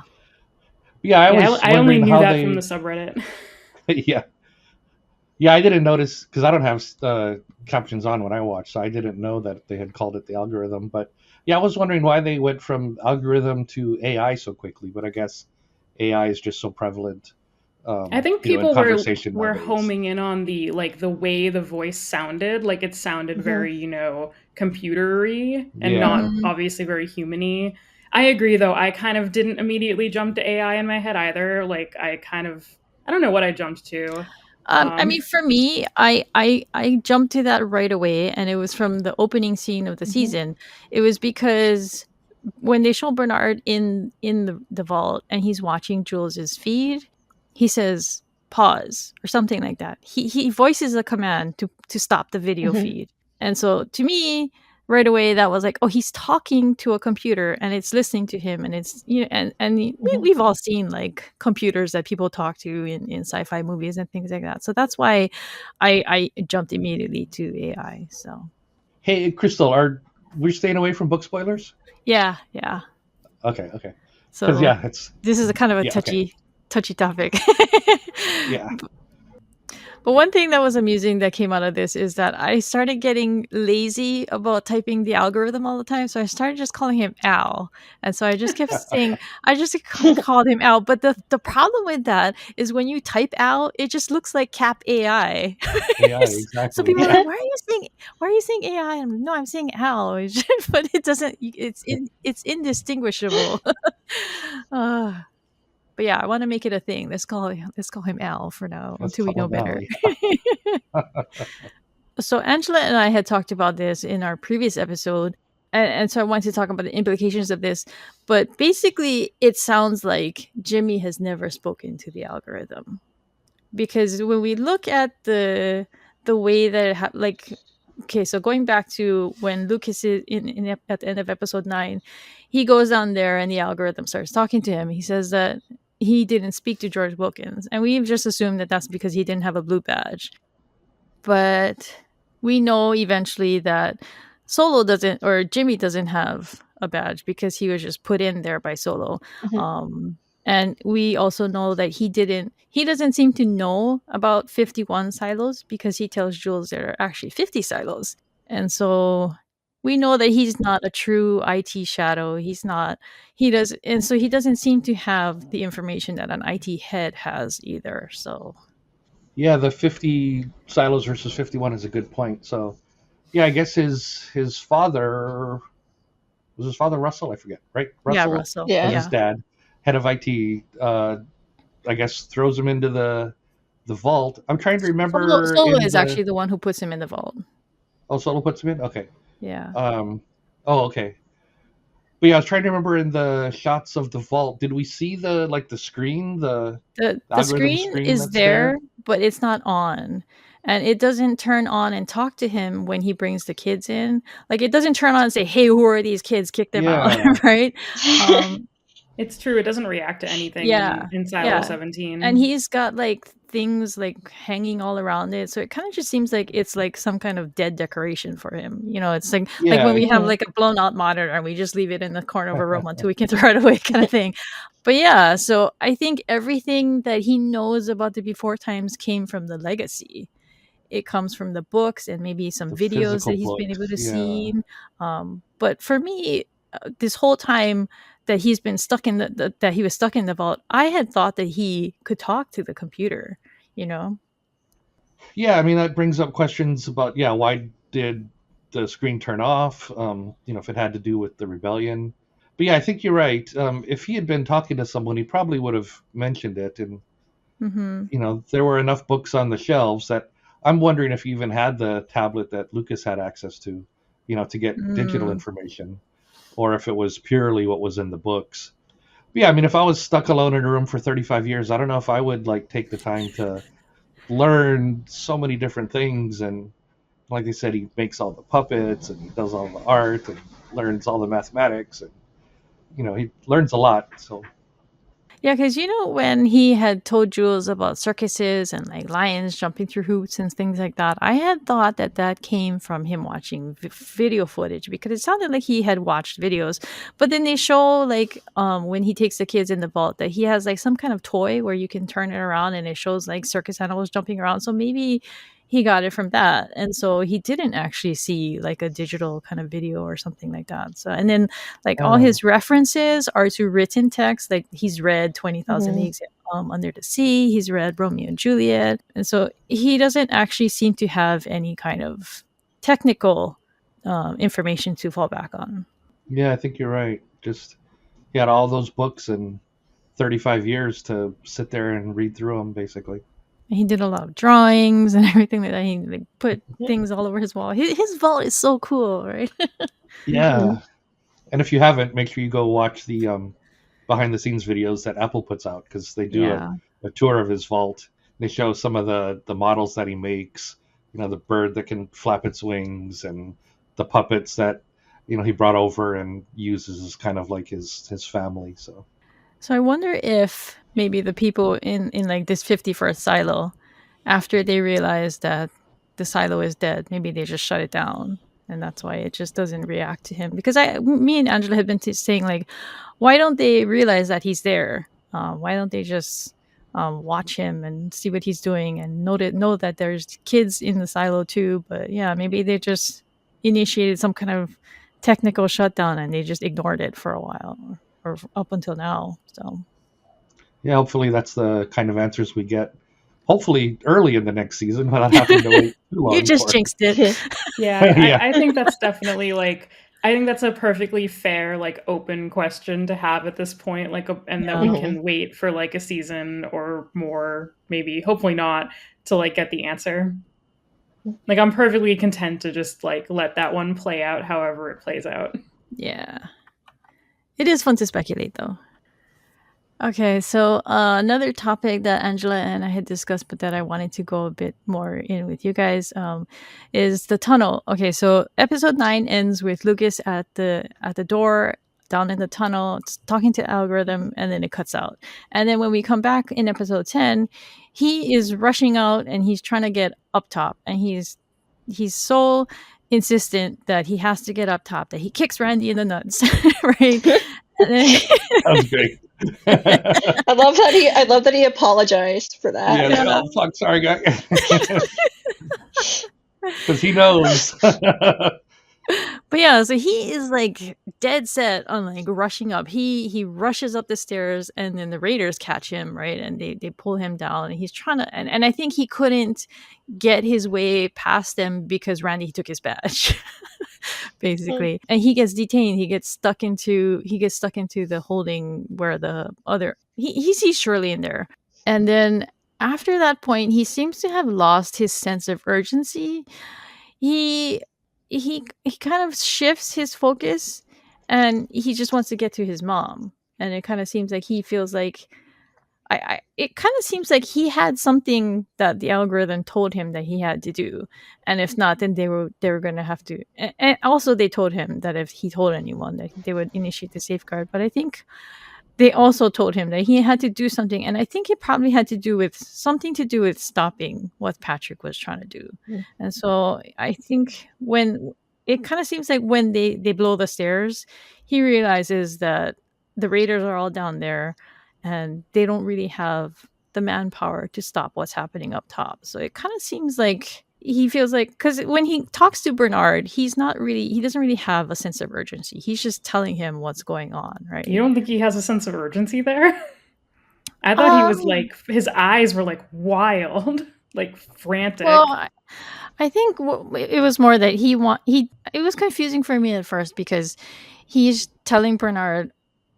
Yeah, I Yeah, was I only wondering knew how that from the they. subreddit. Yeah, yeah, I didn't notice because I don't have captions on when I watch, so I didn't know that they had called it the algorithm. But yeah, I was wondering why they went from algorithm to AI so quickly. But I guess AI is just so prevalent, I think in people conversation were nowadays. homing in on the way the voice sounded. Like it sounded Mhm. very, computery and Yeah, not Mm. obviously very human-y. I agree though. I kind of didn't immediately jump to AI in my head either. Like I don't know what I jumped to. I mean, for me, I jumped to that right away, and it was from the opening scene of the Mhm. season. It was because when they show Bernard in the vault and he's watching Jules's feed, he says pause or something like that. He voices a command to stop the video Mhm. feed, and so to me, right away that was like, oh, he's talking to a computer and it's listening to him, and it's Mhm. we've all seen like computers that people talk to in sci-fi movies and things like that. So that's why I jumped immediately to AI. So hey, Crystal, are we staying away from book spoilers? yeah. Okay, okay. Because So yeah, it's this is a kind of a yeah, okay, touchy topic. yeah, But one thing that was amusing that came out of this is that I started getting lazy about typing the algorithm all the time. So I started just calling him Al. And so I just kept saying, I just called him Al. But the problem with that is when you type Al, it just looks like Cap AI. AI So exactly. people are Yeah, like, why are you saying AI? No, I'm saying Al. But it doesn't, it's indistinguishable. uh, but yeah, I want to make it a thing. Let's call him Al for now let's until we call know him Al. better. Yeah. So Angela and I had talked about this in our previous episode, and so I wanted to talk about the implications of this. But basically, it sounds like Jimmy has never spoken to the algorithm, because when we look at the way that okay, so going back to when Lucas is at the end of episode 9, he goes down there and the algorithm starts talking to him. He says that he didn't speak to George Wilkins, and we've just assumed that that's because he didn't have a blue badge. But we know eventually that Solo doesn't, or Jimmy doesn't have a badge because he was just put in there by Solo. Mhm. And we also know that he doesn't seem to know about 51 silos because he tells Jules there are actually 50 silos. And so we know that he's not a true IT shadow. And so he doesn't seem to have the information that an IT head has either. So Yeah, the 50 silos versus 51 is a good point. So, yeah, I guess his father was his father Russell. I forget. Right, yeah, Russell Russell. was Yeah. his Yeah. dad, head of IT. I guess throws him into the vault. I'm trying to remember Solo in is the. actually the one who puts him in the vault. Oh, Solo puts him in. Okay. Yeah. Um. Oh, okay. But yeah, I was trying to remember in the shots of the vault. Did we see the screen, the The algorithm screen screen is that's there? there, but it's not on. And it doesn't turn on and talk to him when he brings the kids in. Like it doesn't turn on and say, "Hey, who are these kids? Kick them out." Yeah. Right? Um It's true. It doesn't react to anything yeah. in Silo Yeah. And 17. he's got like things like hanging all around it. So it kind of just seems like it's like some kind of dead decoration for him. It's like when Yeah. we have Mhm. like a blown out monitor and we just leave it in the corner of a room until we can throw it away kind of thing. But yeah, so I think everything that he knows about the before times came from the legacy. It comes from the books and maybe some The videos that physical he's been able books. to Yeah. see. But for me, this whole time that he's been stuck in that he was stuck in the vault, I had thought that he could talk to the computer. You know? Yeah, I mean that brings up questions about why did the screen turn off? If it had to do with the rebellion. But yeah, I think you're right. If he had been talking to someone, he probably would have mentioned it. And Mm-hmm. there were enough books on the shelves that I'm wondering if he even had the tablet that Lucas had access to, to get digital Mm. information, or if it was purely what was in the books. But yeah, I mean, if I was stuck alone in a room for 35 years, I don't know if I would like take the time to learn so many different things. And like I said, he makes all the puppets and he does all the art and learns all the mathematics. And he learns a lot. So Yeah, because when he had told Jules about circuses and like lions jumping through hoops and things like that, I had thought that came from him watching video footage, because it sounded like he had watched videos. But then they show like when he takes the kids in the vault that he has like some kind of toy where you can turn it around and it shows like circus animals jumping around. So maybe he got it from that, and so he didn't actually see like a digital kind of video or something like that. So, and then like all his references are to written text. Like he's read 20,000 Leagues Under the Sea, he's read Romeo and Juliet, and so he doesn't actually seem to have any kind of technical information to fall back on. yeah, I think you're right. Just he had all those books and 35 years to sit there and read through them, basically. He did a lot of drawings and everything like that. He like, put things all over his wall. His vault is so cool, right? Yeah. And if you haven't, make sure you go watch the behind the scenes videos that Apple puts out, because they do a tour of his vault. They show some of the models that he makes, the bird that can flap its wings, and the puppets that he brought over and uses as kind of like his family. So I wonder if maybe the people in like this 51st silo, after they realize that the silo is dead, maybe they just shut it down, and that's why it just doesn't react to him. Because me and Angela had been saying like, why don't they realize that he's there? Why don't they just watch him and see what he's doing and know that there's kids in the silo too? But yeah, maybe they just initiated some kind of technical shutdown and they just ignored it for a while, or up until now. So yeah, hopefully that's the kind of answers we get. Hopefully early in the next season, without having to wait too long. You just jinxed it. Yeah, I think that's definitely like, I think that's a perfectly fair, like, open question to have at this point, like, and that we can wait for like a season or more, maybe, hopefully not, to like get the answer. Like, I'm perfectly content to just like let that one play out however it plays out. Yeah. It is fun to speculate though. Okay, so another topic that Angela and I had discussed, but that I wanted to go a bit more in with you guys, is the tunnel. Okay, so episode 9 ends with Lucas at the door down in the tunnel, talking to algorithm, and then it cuts out. And then when we come back in episode 10, he is rushing out and he's trying to get up top, and he's so insistent that he has to get up top that he kicks Randy in the nuts, right? That was great. I love that he apologized for that. Yeah, oh fuck, sorry guy. Because he knows. But yeah, so he is like dead set on like rushing up. He rushes up the stairs, and then the raiders catch him, right? And they pull him down, and he's trying to, and I think he couldn't get his way past them because Randy took his badge. Basically. And he gets detained. He gets stuck into the holding where the other he sees Shirley in there. And then after that point, he seems to have lost his sense of urgency. He kind of shifts his focus, and he just wants to get to his mom. And it kind of seems like he feels like it kind of seems like he had something that the algorithm told him that he had to do, and if not, then they were going to have to. And also, they told him that if he told anyone, that they would initiate the safeguard. But I think they also told him that he had to do something, and I think it probably had to do with something to do with stopping what Patrick was trying to do. And so I think when it kind of seems like when they blow the stairs, he realizes that the raiders are all down there, and they don't really have the manpower to stop what's happening up top. So it kind of seems like he feels like, because when he talks to Bernard, he doesn't really have a sense of urgency. He's just telling him what's going on, right? You don't think he has a sense of urgency there? I thought he was like, his eyes were like wild, like frantic. Well, I think it was more that it was confusing for me at first, because he's telling Bernard,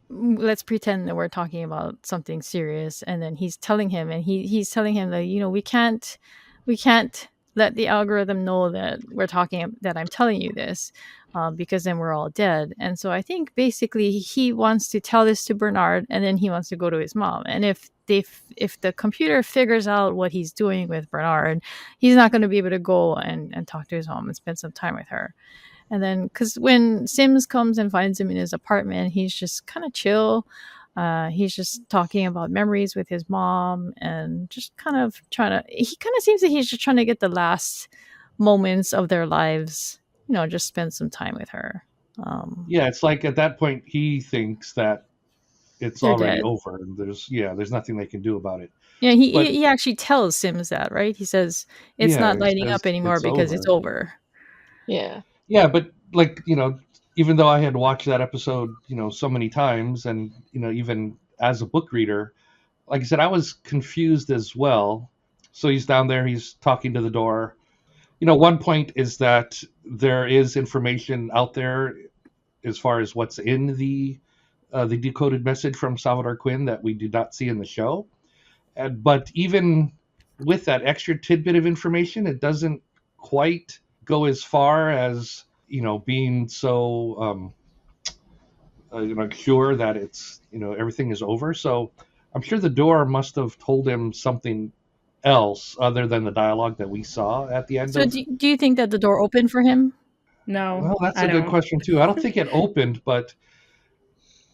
let's pretend that we're talking about something serious, and then he's telling him that we can't let the algorithm know that that I'm telling you this, because then we're all dead. And so I think basically he wants to tell this to Bernard, and then he wants to go to his mom. And if the computer figures out what he's doing with Bernard, he's not going to be able to go and talk to his mom and spend some time with her. And then, because when Sims comes and finds him in his apartment, he's just kind of chill. He's just talking about memories with his mom and just kind of he kind of seems that he's just trying to get the last moments of their lives, just spend some time with her. Yeah, it's like at that point he thinks that it's They're already dead. over and there's nothing they can do about it. Yeah, But he actually tells Sims that, right? He says it's yeah, not he lighting says up anymore it's because it's over. over. Yeah. Yeah, but like, even though I had watched that episode, so many times and, even as a book reader, like I said, I was confused as well. So he's down there, he's talking to the door. One point is that there is information out there as far as what's in the decoded message from Salvador Quinn that we did not see in the show. But even with that extra tidbit of information, it doesn't quite go as far as being so sure that it's everything is over. So I'm sure the door must have told him something else other than the dialogue that we saw at the end So of. do you think that the door opened for him? No, Well, that's I a good don't. question too. I don't think it opened, but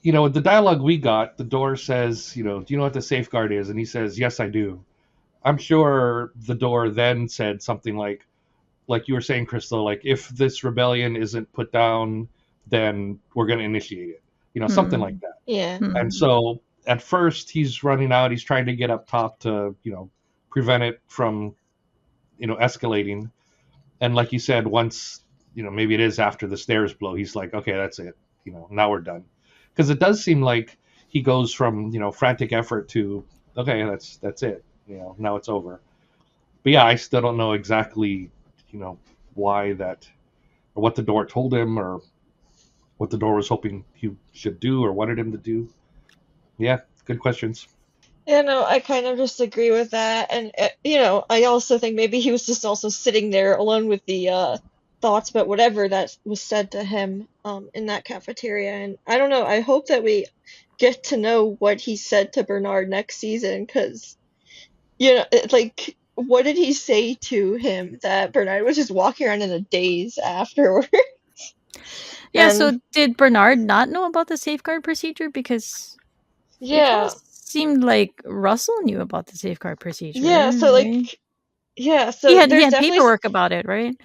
the dialogue we got, the door says, do you know what the safeguard is? And he says, yes, I do. I'm sure the door then said something like you were saying, Crystal, like if this rebellion isn't put down, then we're going to initiate it. Something like that. Yeah. And so at first he's running out, he's trying to get up top to, prevent it from, escalating. And like you said, once, maybe it is after the stairs blow, he's like, okay, that's it. Now we're done. Because it does seem like he goes from, frantic effort to, okay, that's it. Now it's over. But yeah, I still don't know exactly, why that, or what the door told him, or what the door was hoping he should do, or wanted him to do. Yeah, good questions. Yeah, no, I kind of just agree with that. And, I also think maybe he was just also sitting there alone with the thoughts about whatever that was said to him in that cafeteria. And I don't know, I hope that we get to know what he said to Bernard next season because, like, what did he say to him that Bernard was just walking around in a daze afterward? Yeah, And so did Bernard not know about the safeguard procedure? Because it kind of yeah, seemed like Russell knew about the safeguard procedure, yeah, so right? like, yeah, He so he there's had definitely. paperwork about it, right?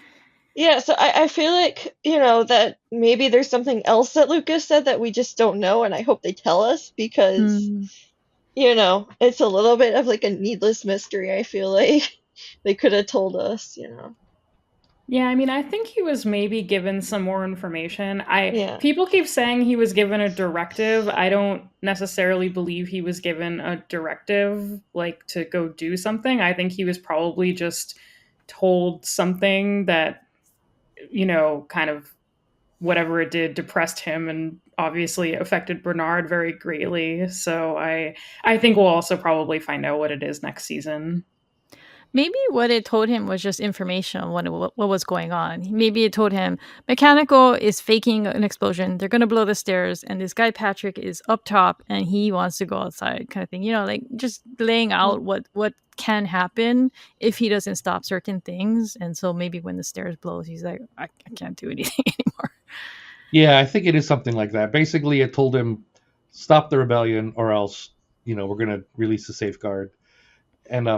Yeah, so I feel like, that maybe there's something else that Lucas said that we just don't know, and I hope they tell us because, Hmm. it's a little bit of like a needless mystery, I feel like they could have told us. Yeah, I mean, I think he was maybe given some more information. Yeah. People keep saying he was given a directive. I don't necessarily believe he was given a directive like to go do something. I think he was probably just told something that, kind of whatever it did depressed him and obviously affected Bernard very greatly. So I think we'll also probably find out what it is next season. Maybe what it told him was just information on what was going on. Maybe it told him Mechanical is faking an explosion. They're going to blow the stairs, and this guy Patrick is up top, and he wants to go outside, kind of thing. Like just laying out what can happen if he doesn't stop certain things. And so maybe when the stairs blows, he's like, I can't do anything anymore. Yeah, I think it is something like that. Basically, it told him, stop the rebellion, or else, we're going to release the safeguard. And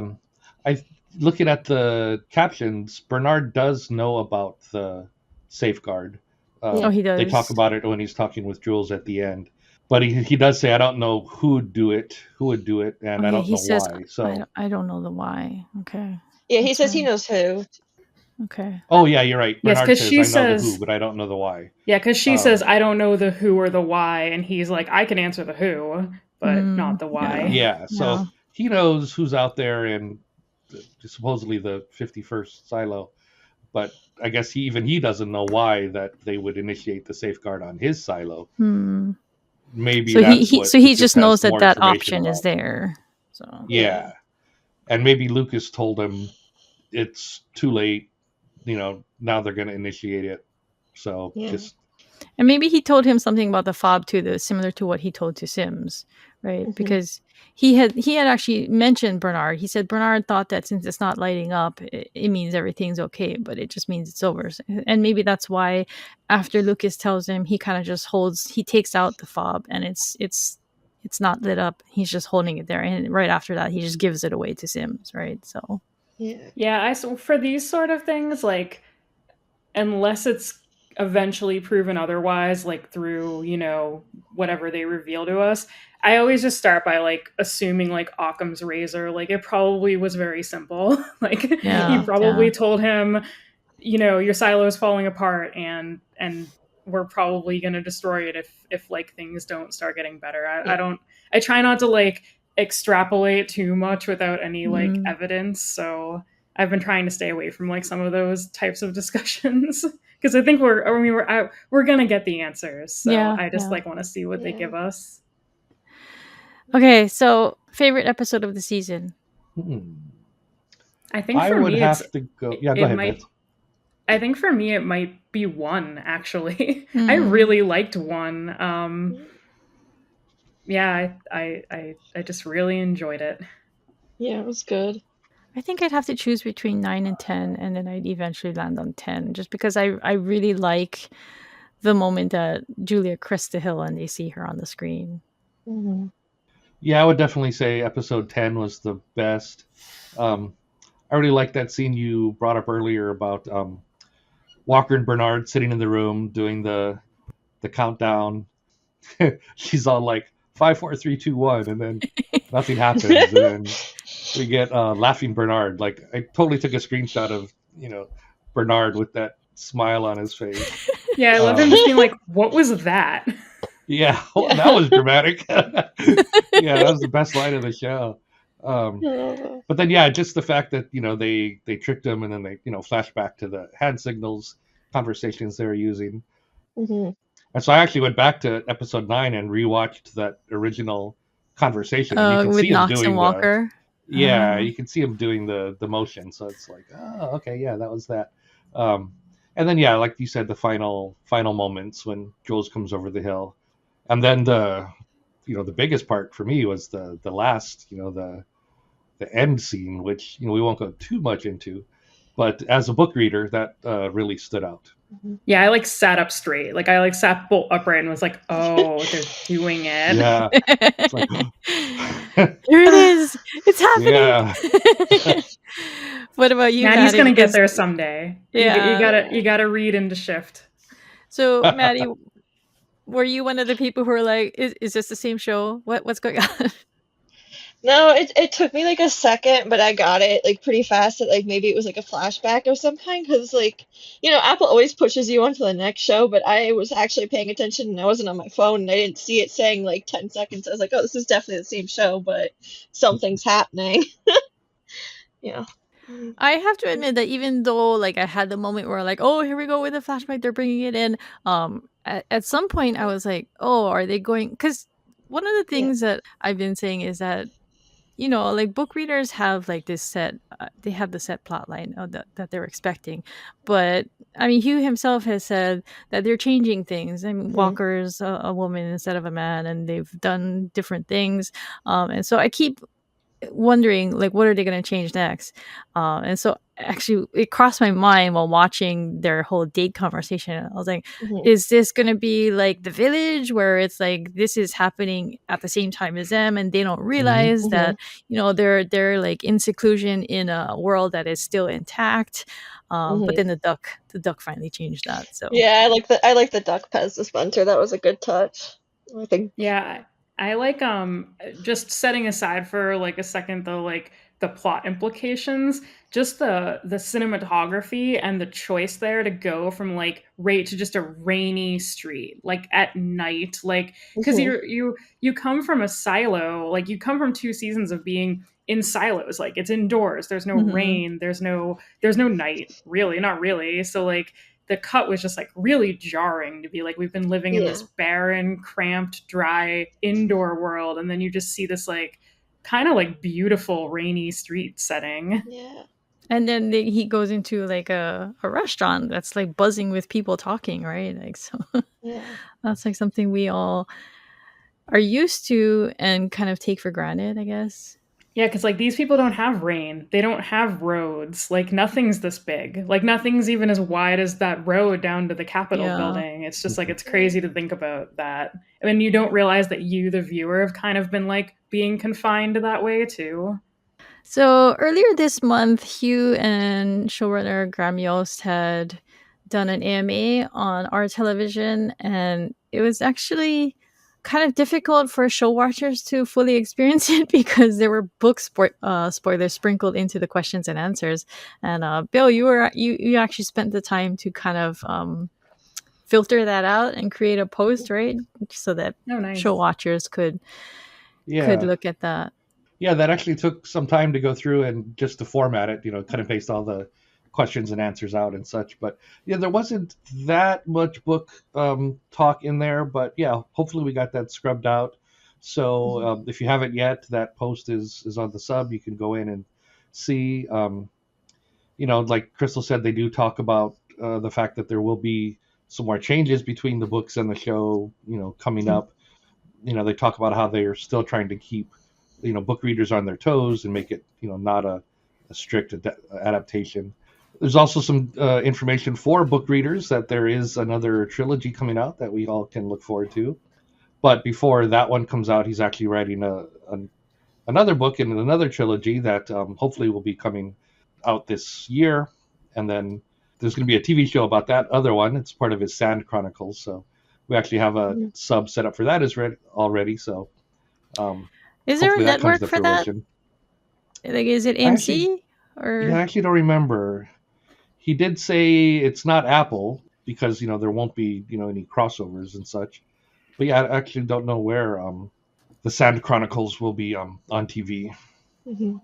I looking at the captions, Bernard does know about the safeguard. Oh, Yeah. he They talk does. about it when he's talking with Jules at the end. But he does say, I don't know who would do it, Oh and I yeah, don't he know says why. So, I don't know the why. Okay, Yeah, he that's says he right. knows who. Okay. oh yeah, you're right. Yes, Bernard because says, she I know the who, says, but I don't know the why. yeah, because she says, Um, I don't know the who or the why. And he's like, I can answer the who, but not the Yeah. why. yeah, Yeah. so he knows who's out there in supposedly the 51st silo, but I guess even he doesn't know why that they would initiate the safeguard on his silo. Hmm. Maybe So that's what he Lucas just has knows that more that information option is about. there. So Yeah. Yeah, and maybe Lucas told him it's too late. Now they're going to initiate it. So Yeah. just And maybe he told him something about the fob too, that's similar to what he told to Sims, right? Because he had actually mentioned Bernard. He said Bernard thought that since it's not lighting up, it means everything's okay, but it just means it's over. And maybe that's why after Lucas tells him, he kind of just he takes out the fob, and it's not lit up. He's just holding it there, and right after that, he just gives it away to Sims, right? So yeah, so for these sort of things, like, unless it's eventually proven otherwise, like through, whatever they reveal to us, I always just start by like assuming like Occam's razor, like it probably was very simple. Like he probably told him, your silo is falling apart, and we're probably going to destroy it if like things don't start getting better. I try not to like extrapolate too much without any like evidence. So I've been trying to stay away from like some of those types of discussions because I think we're gonna get the answers. So I just like want to see what they give us. Okay, so favorite episode of the season. I think I for would me, have to go. Yeah, go ahead, Beth. I think for me it might be 1, actually. I really liked 1. Yeah, I just really enjoyed it. Yeah, it was good. I think I'd have to choose between 9 and 10, and then I'd eventually land on 10, just because I really like the moment that Julia crests the hill and they see her on the screen. Yeah, I would definitely say episode 10 was the best. I really like that scene you brought up earlier about Walker and Bernard sitting in the room doing the countdown. She's all like 5, 4, 3, 2, 1, and then nothing happens, and then we get laughing Bernard. Like I totally took a screenshot of Bernard with that smile on his face. Yeah, I love him just being like, "What was that?" Yeah, that was dramatic. Yeah, that was the best line of the show. But then, yeah, just the fact that they tricked him, and then they flash back to the hand signals conversations they were using. And so I actually went back to episode 9 and rewatched that original conversation. And you can with see him Knox doing and Walker. You can see him doing the motion. So it's like, oh, okay, yeah, that was that. And then, yeah, like you said, the final moments when Jules comes over the hill, and then the biggest part for me was the last, the end scene, which we won't go too much into, but as a book reader, that really stood out. Yeah, I like sat up straight. Like I like sat bolt upright and was like, "Oh, they're doing it." Yeah, it's like, here it is. It's happening. Yeah. What about you, Maddy's Maddy? Gonna get there someday. Yeah, you gotta read into shift. So, Maddy, were you one of the people who were like, "Is this the same show? What's going on?" No, it took me like a second, but I got it like pretty fast. That like maybe it was like a flashback of some kind, because like Apple always pushes you on to the next show, but I was actually paying attention and I wasn't on my phone and I didn't see it saying like 10 seconds. I was like, oh, this is definitely the same show, but something's happening. Yeah. I have to admit that even though like I had the moment where like, oh, here we go with the flashback, they're bringing it in. At some point I was like, oh, are they going? Because one of the things that I've been saying is that like book readers have like this set, they have the set plot line that they're expecting. But I mean, Hugh himself has said that they're changing things. I mean, Walker's a woman instead of a man, and they've done different things. And so I keep wondering, like, what are they going to change next? And so actually it crossed my mind while watching their whole date conversation. I was like, is this going to be like The Village, where it's like this is happening at the same time as them and they don't realize that they're like in seclusion in a world that is still intact? But then the duck finally changed that. So yeah, I like the duck Pez dispenser. That was a good touch, I think. Yeah, I like just setting aside for like a second the plot implications, just the cinematography and the choice there to go from like to just a rainy street like at night, like because you come from a silo, like you come from 2 seasons of being in silos, like it's indoors, there's no rain, there's no night, really, not really. So like the cut was just like really jarring to be like, we've been living in this barren, cramped, dry indoor world, and then you just see this like kind of like beautiful rainy street setting. Yeah. And then he goes into like a restaurant that's like buzzing with people talking, right? Like, so Yeah. that's like something we all are used to and kind of take for granted, I guess. Yeah, because like these people don't have rain. They don't have roads. Like nothing's this big. Like nothing's even as wide as that road down to the Capitol Yeah. building. It's just like it's crazy to think about that. I mean, you don't realize that you, the viewer, have kind of been like being confined that way too. So earlier this month, Hugh and showrunner Graham Yost had done an AMA on our television, and it was actually kind of difficult for show watchers to fully experience it because there were spoilers sprinkled into the questions and answers. And Bill, you actually spent the time to kind of filter that out and create a post, right? So that Oh, nice. show watchers could Yeah. look at that. Yeah, that actually took some time to go through and just to format it, cut and paste all the questions and answers out and such. But yeah, there wasn't that much book talk in there. But yeah, hopefully we got that scrubbed out. So if you haven't yet, that post is on the sub. You can go in and see. Like Crystal said, they do talk about the fact that there will be some more changes between the books and the show, coming up. They talk about how they are still trying to keep book readers on their toes and make it not a strict adaptation. There's also some information for book readers that there is another trilogy coming out that we all can look forward to. But before that one comes out, he's actually writing another book in another trilogy that hopefully will be coming out this year. And then there's going to be a TV show about that other one. It's part of his Sand Chronicles. So we actually have a sub set up for that already. So is there a that network for fruition. That? Like, is it AMC or? Yeah, I actually don't remember. He did say it's not Apple because there won't be any crossovers and such. But yeah, I actually don't know where the Sand Chronicles will be on TV. Mm-hmm.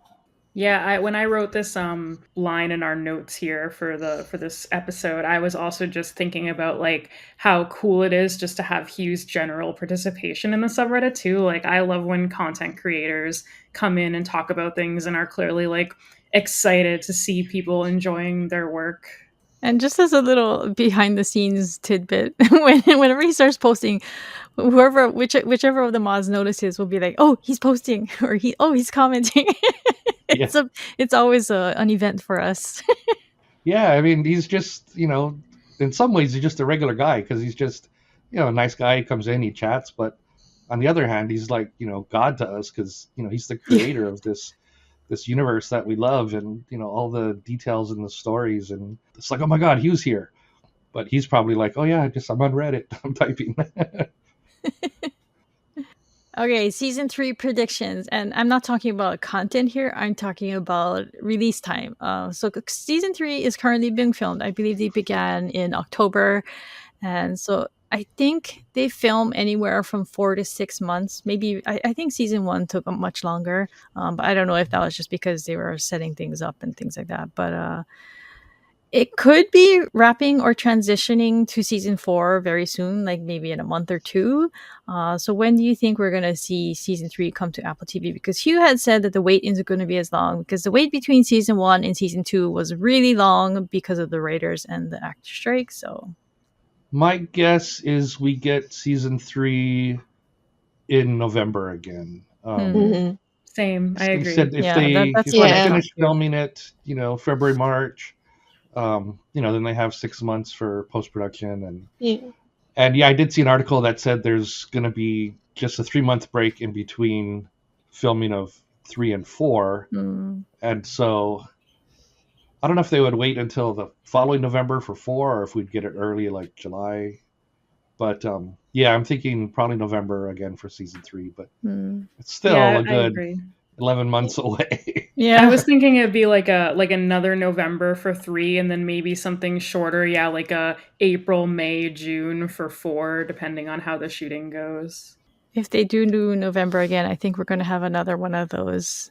Yeah, when I wrote this line in our notes here for this episode, I was also just thinking about like how cool it is just to have Hugh's general participation in the subreddit too. Like I love when content creators come in and talk about things and are clearly like excited to see people enjoying their work. And just as a little behind the scenes tidbit, whenever he starts posting, whichever of the mods notices will be like, "Oh, he's posting," or he's commenting. It's always an event for us. Yeah, I mean, he's just in some ways he's just a regular guy because he's just a nice guy. He comes in, he chats, but on the other hand, he's like God to us because he's the creator of this universe that we love, and all the details and the stories, and it's like, oh my God, Hugh's here. But he's probably like, oh yeah, I'm on Reddit, I'm typing. Okay, season 3 predictions, and I'm not talking about content here. I'm talking about release time. So season 3 is currently being filmed. I believe they began in October, and so I think they film anywhere from 4 to 6 months. Maybe I think season 1 took much longer, but I don't know if that was just because they were setting things up and things like that. But it could be wrapping or transitioning to season 4 very soon, like maybe in a month or two. So when do you think we're going to see season 3 come to Apple TV? Because Hugh had said that the wait isn't going to be as long because the wait between season 1 and season 2 was really long because of the writers and the actor strike. So my guess is we get season 3 in November again. Same, I agree. Said if they finish filming it, February, March, then they have 6 months for post-production and I did see an article that said there's going to be just a 3-month break in between filming of 3 and 4. And so I don't know if they would wait until the following November for 4 or if we'd get it early like July. But yeah, I'm thinking probably November again for season 3, but it's still a good 11 months away. Yeah, I was thinking it'd be like another November for 3, and then maybe something shorter. Yeah, like a April, May, June for 4, depending on how the shooting goes. If they do November again, I think we're going to have another one of those.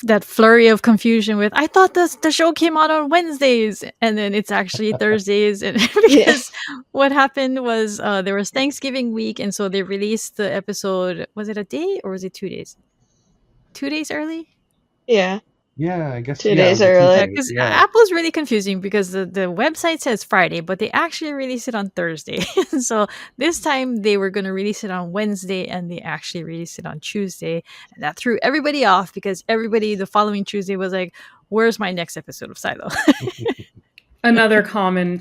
That flurry of confusion with, I thought the show came out on Wednesdays and then it's actually Thursdays. And because what happened was there was Thanksgiving week, and so they released the episode. Was it a day or was it 2 days? 2 days early? Yeah. Yeah, I guess 2 days it was a early. Yeah, Tuesday. because Yeah. Apple's really confusing because the website says Friday, but they actually release it on Thursday. So this time they were going to release it on Wednesday and they actually released it on Tuesday. And that threw everybody off because everybody the following Tuesday was like, where's my next episode of Silo? Another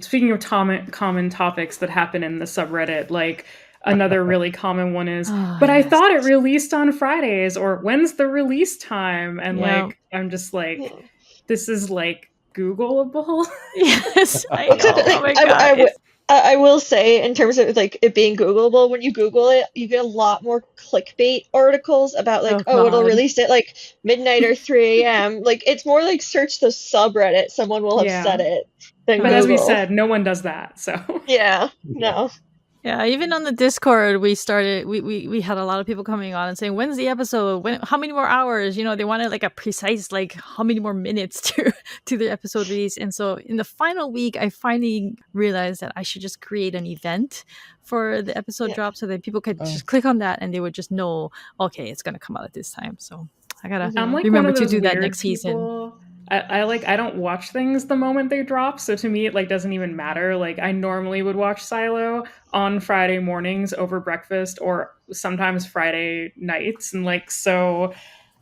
speaking of common topics that happen in the subreddit, like another really common one is, Oh, but I yes. thought it released on Fridays, or when's the release time? And Yeah. like, I'm just like, this is like Googleable. Yes, I know. Except, like, Oh my God. I will say, in terms of like it being Googleable, when you Google it, you get a lot more clickbait articles about like, Oh, it'll God. release it like midnight or 3 a.m. Like, it's more like search the subreddit, someone will have Yeah. said it, than But as we Google. said, no one does that. So Yeah, no. Yeah, even on the Discord, we had a lot of people coming on and saying, "When's the episode? How many more hours?" You know, they wanted like a precise, like how many more minutes to the episode release. And so, in the final week, I finally realized that I should just create an event for the episode drop, so that people could just click on that and they would just know, okay, it's gonna come out at this time. So I gotta I'm like remember one of to those do that weird next season. people. I don't watch things the moment they drop, so to me it like doesn't even matter. Like I normally would watch Silo on Friday mornings over breakfast, or sometimes Friday nights, and like so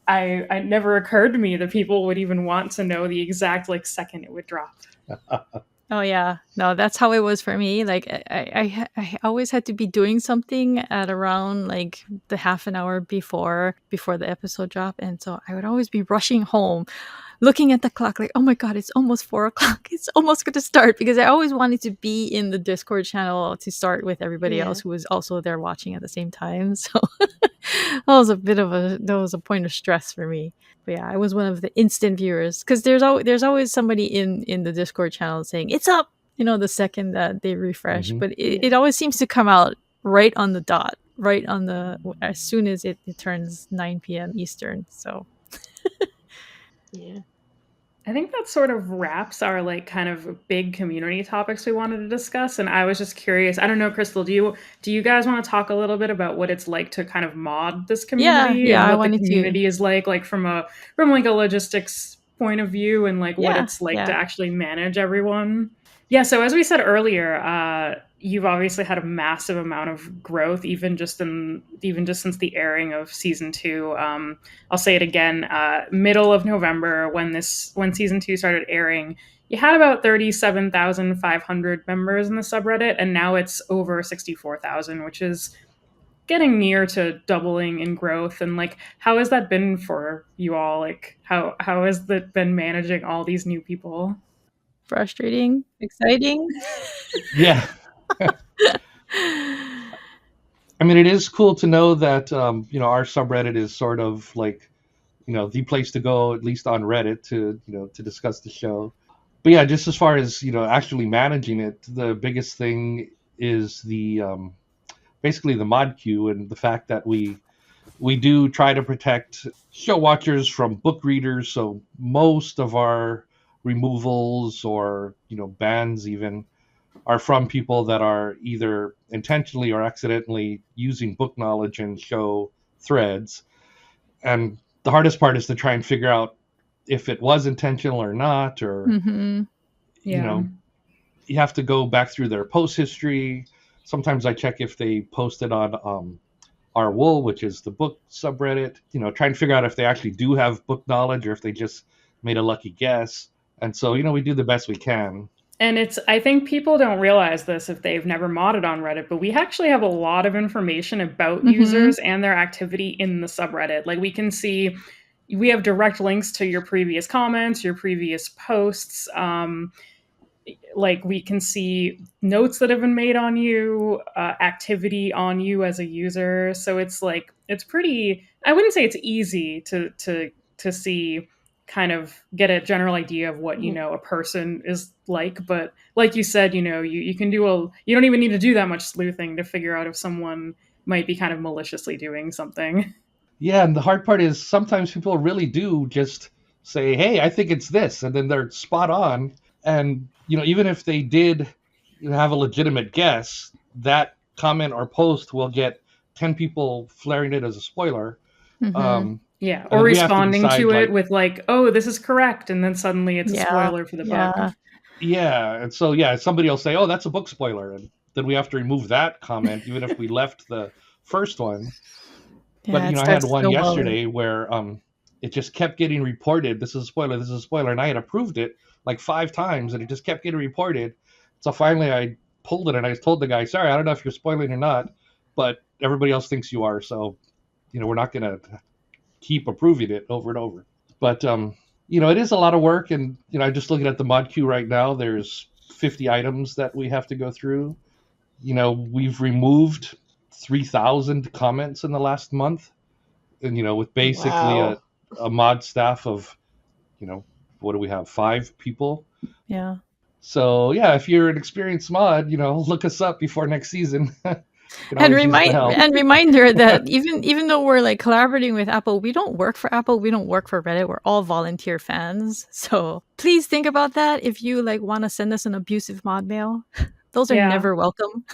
it never occurred to me that people would even want to know the exact like second it would drop. Oh yeah, no, that's how it was for me. Like I always had to be doing something at around like the half an hour before the episode drop, and so I would always be rushing home, looking at the clock, like, oh my God, it's almost 4 o'clock. It's almost going to start, because I always wanted to be in the Discord channel to start with everybody else who was also there watching at the same time. So that was a point of stress for me. But yeah, I was one of the instant viewers, because there's always somebody in the Discord channel saying it's up, the second that they refresh. But it always seems to come out right on the dot, right on as soon as it turns 9 p.m. Eastern. So Yeah. I think that sort of wraps our like kind of big community topics we wanted to discuss. And I was just curious. I don't know, Crystal, do you guys want to talk a little bit about what it's like to kind of mod this community yeah, and I what the wanted to. community is like from like a logistics point of view, and like what it's like to actually manage everyone? Yeah, so as we said earlier, you've obviously had a massive amount of growth, even just since the airing of season 2. I'll say it again: middle of November, when season 2 started airing, you had about 37,500 members in the subreddit, and now it's over 64,000, which is getting near to doubling in growth. And like, how has that been for you all? Like, how has that been managing all these new people? Frustrating, exciting. Yeah. I mean, it is cool to know that our subreddit is sort of like the place to go, at least on Reddit, to to discuss the show. But yeah, just as far as actually managing it, the biggest thing is the basically the mod queue, and the fact that we do try to protect show watchers from book readers. So most of our removals or bans even are from people that are either intentionally or accidentally using book knowledge in show threads. And the hardest part is to try and figure out if it was intentional or not, or you have to go back through their post history. Sometimes I check if they posted on our Wool, which is the book subreddit, try and figure out if they actually do have book knowledge or if they just made a lucky guess. And so, we do the best we can. And I think people don't realize this if they've never modded on Reddit, but we actually have a lot of information about users and their activity in the subreddit. Like we have direct links to your previous comments, your previous posts. Like we can see notes that have been made on you, activity on you as a user. So it's pretty, I wouldn't say it's easy to see, kind of get a general idea of what a person is like. But like you said, you can you don't even need to do that much sleuthing to figure out if someone might be kind of maliciously doing something. Yeah, and the hard part is sometimes people really do just say, hey, I think it's this, and then they're spot on. And even if they did have a legitimate guess, that comment or post will get 10 people flaring it as a spoiler. Yeah, And or then we have to responding decide, to it like, with like, "Oh, this is correct," and then suddenly it's a Yeah. spoiler for the book. Yeah. yeah. And so, yeah, somebody will say, oh, that's a book spoiler. And then we have to remove that comment, even if we left the first one. But, Yeah, it I had starts one snowballing. yesterday where it just kept getting reported. This is a spoiler. This is a spoiler. And I had approved it like 5 times and it just kept getting reported. So finally I pulled it and I told the guy, sorry, I don't know if you're spoiling or not, but everybody else thinks you are. So, we're not going to keep approving it over and over. But it is a lot of work, and I'm just looking at the mod queue right now. There's 50 items that we have to go through. We've removed 3,000 comments in the last month, and with basically Wow. a mod staff of, you know, what do we have? 5 people. Yeah. So yeah, if you're an experienced mod, look us up before next season. Can And always use the help. reminder that even though we're like collaborating with Apple, we don't work for Apple, we don't work for Reddit. We're all volunteer fans. So please think about that if you like want to send us an abusive mod mail. Those are Yeah. never welcome.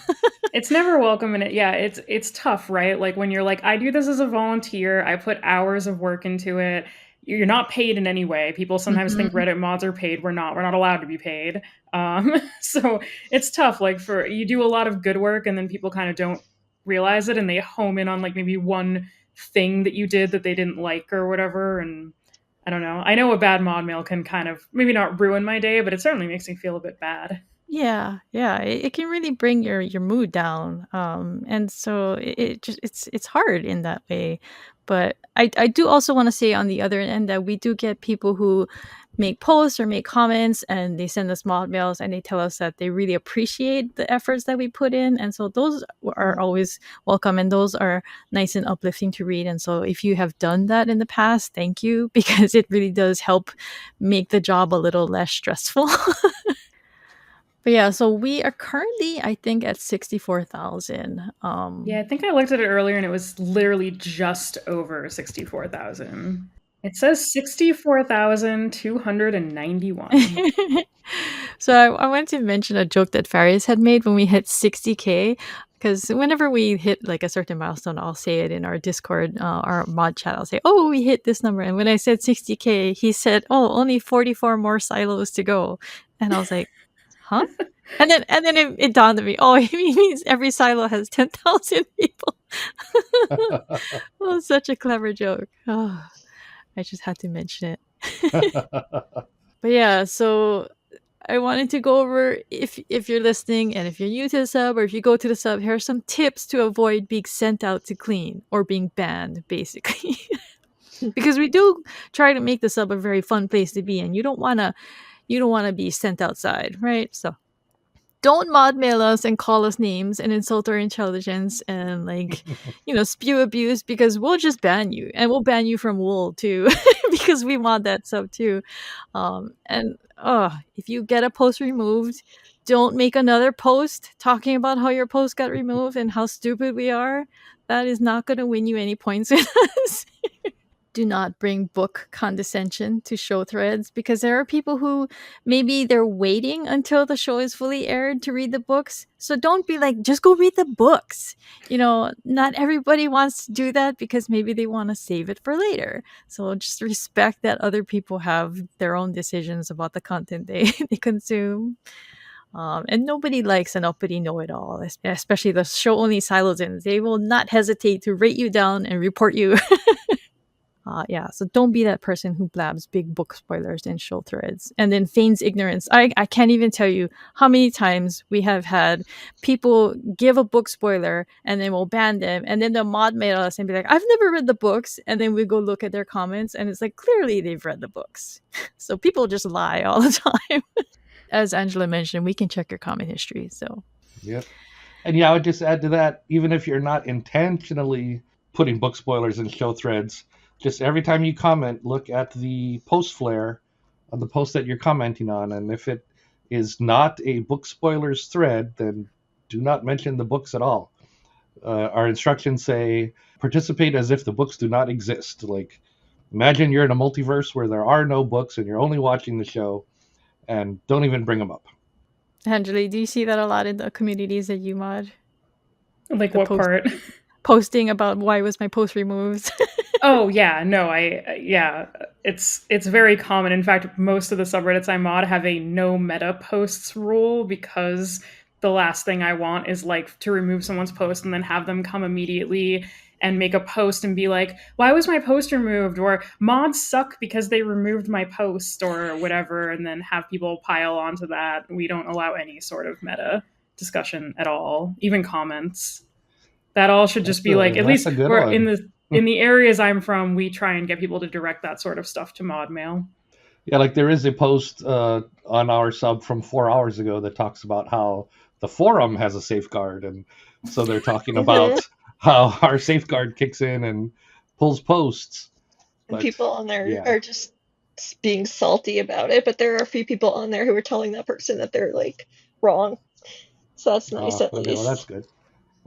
It's never welcome, and it's tough, right? Like when you're like, I do this as a volunteer, I put hours of work into it. You're not paid in any way. People sometimes think Mhm. Reddit mods are paid. We're not. We're not allowed to be paid. So it's tough. Like for you do a lot of good work, and then people kind of don't realize it, and they home in on like maybe one thing that you did that they didn't like or whatever. And I don't know. I know a bad mod mail can kind of maybe not ruin my day, but it certainly makes me feel a bit bad. Yeah, yeah, it can really bring your mood down, and so it just it's hard in that way. But I do also want to say on the other end that we do get people who make posts or make comments, and they send us mod mails, and they tell us that they really appreciate the efforts that we put in, and so those are always welcome, and those are nice and uplifting to read. And so if you have done that in the past, thank you because it really does help make the job a little less stressful. But yeah, so we are currently, I think, at 64,000. Yeah, I think I looked at it earlier and it was literally just over 64,000. It says 64,291. So I wanted to mention a joke that Farius had made when we hit 60K. Because whenever we hit like a certain milestone, I'll say it in our Discord, our mod chat. I'll say, "Oh, we hit this number." And when I said 60K, he said, "Oh, only 44 more silos to go." And I was like, "Huh?" And then it dawned on me. Oh, he means every silo has 10,000 people. Oh, such a clever joke. Oh, I just had to mention it. But yeah, so I wanted to go over if you're listening and if you're new to the sub or if you go to the sub, here are some tips to avoid being sent out to clean or being banned, basically. Because we do try to make the sub a very fun place to be, and you don't wanna be sent outside, right? So don't mod mail us and call us names and insult our intelligence and like spew abuse because we'll just ban you and we'll ban you from wool too because we mod that sub too. And if you get a post removed, don't make another post talking about how your post got removed and how stupid we are. That is not going to win you any points with us. Do not bring book condescension to show threads because there are people who maybe they're waiting until the show is fully aired to read the books. So don't be like, just go read the books. Not everybody wants to do that because maybe they want to save it for later. So just respect that other people have their own decisions about the content they consume. And nobody likes an uppity know-it-all, especially the show-only silos. They will not hesitate to rate you down and report you. Yeah, so don't be that person who blabs big book spoilers in show threads and then feigns ignorance. I can't even tell you how many times we have had people give a book spoiler and then we'll ban them and then they'll mod mail us and be like, I've never read the books. And then we go look at their comments and it's like, clearly they've read the books. So people just lie all the time. As Angela mentioned, we can check your comment history. So, Yep. And yeah, I would just add to that, even if you're not intentionally putting book spoilers in show threads, just every time you comment, look at the post flare on the post that you're commenting on. And if it is not a book spoilers thread, then do not mention the books at all. Our instructions say participate as if the books do not exist. Like, imagine you're in a multiverse where there are no books and you're only watching the show, and don't even bring them up. Angela, do you see that a lot in the communities that you mod? Like The what part? posting about why was my post removed. Oh yeah, no, it's very common. In fact, most of the subreddits I mod have a no meta posts rule because the last thing I want is like to remove someone's post and then have them come immediately and make a post and be like, "Why was my post removed?" or "Mods suck because they removed my post," or whatever, and then have people pile onto that. We don't allow any sort of meta discussion at all, even comments. That all should just be like, at That's least a good we're one. in the areas I'm from, we try and get people to direct that sort of stuff to mod mail. Yeah, like there is a post on our sub from 4 hours ago that talks about how the forum has a safeguard, and so they're talking about how our safeguard kicks in and pulls posts. And But people on there yeah, are just being salty about it, but there are a few people on there who are telling that person that they're like wrong. So that's nice at okay, well that's least. good.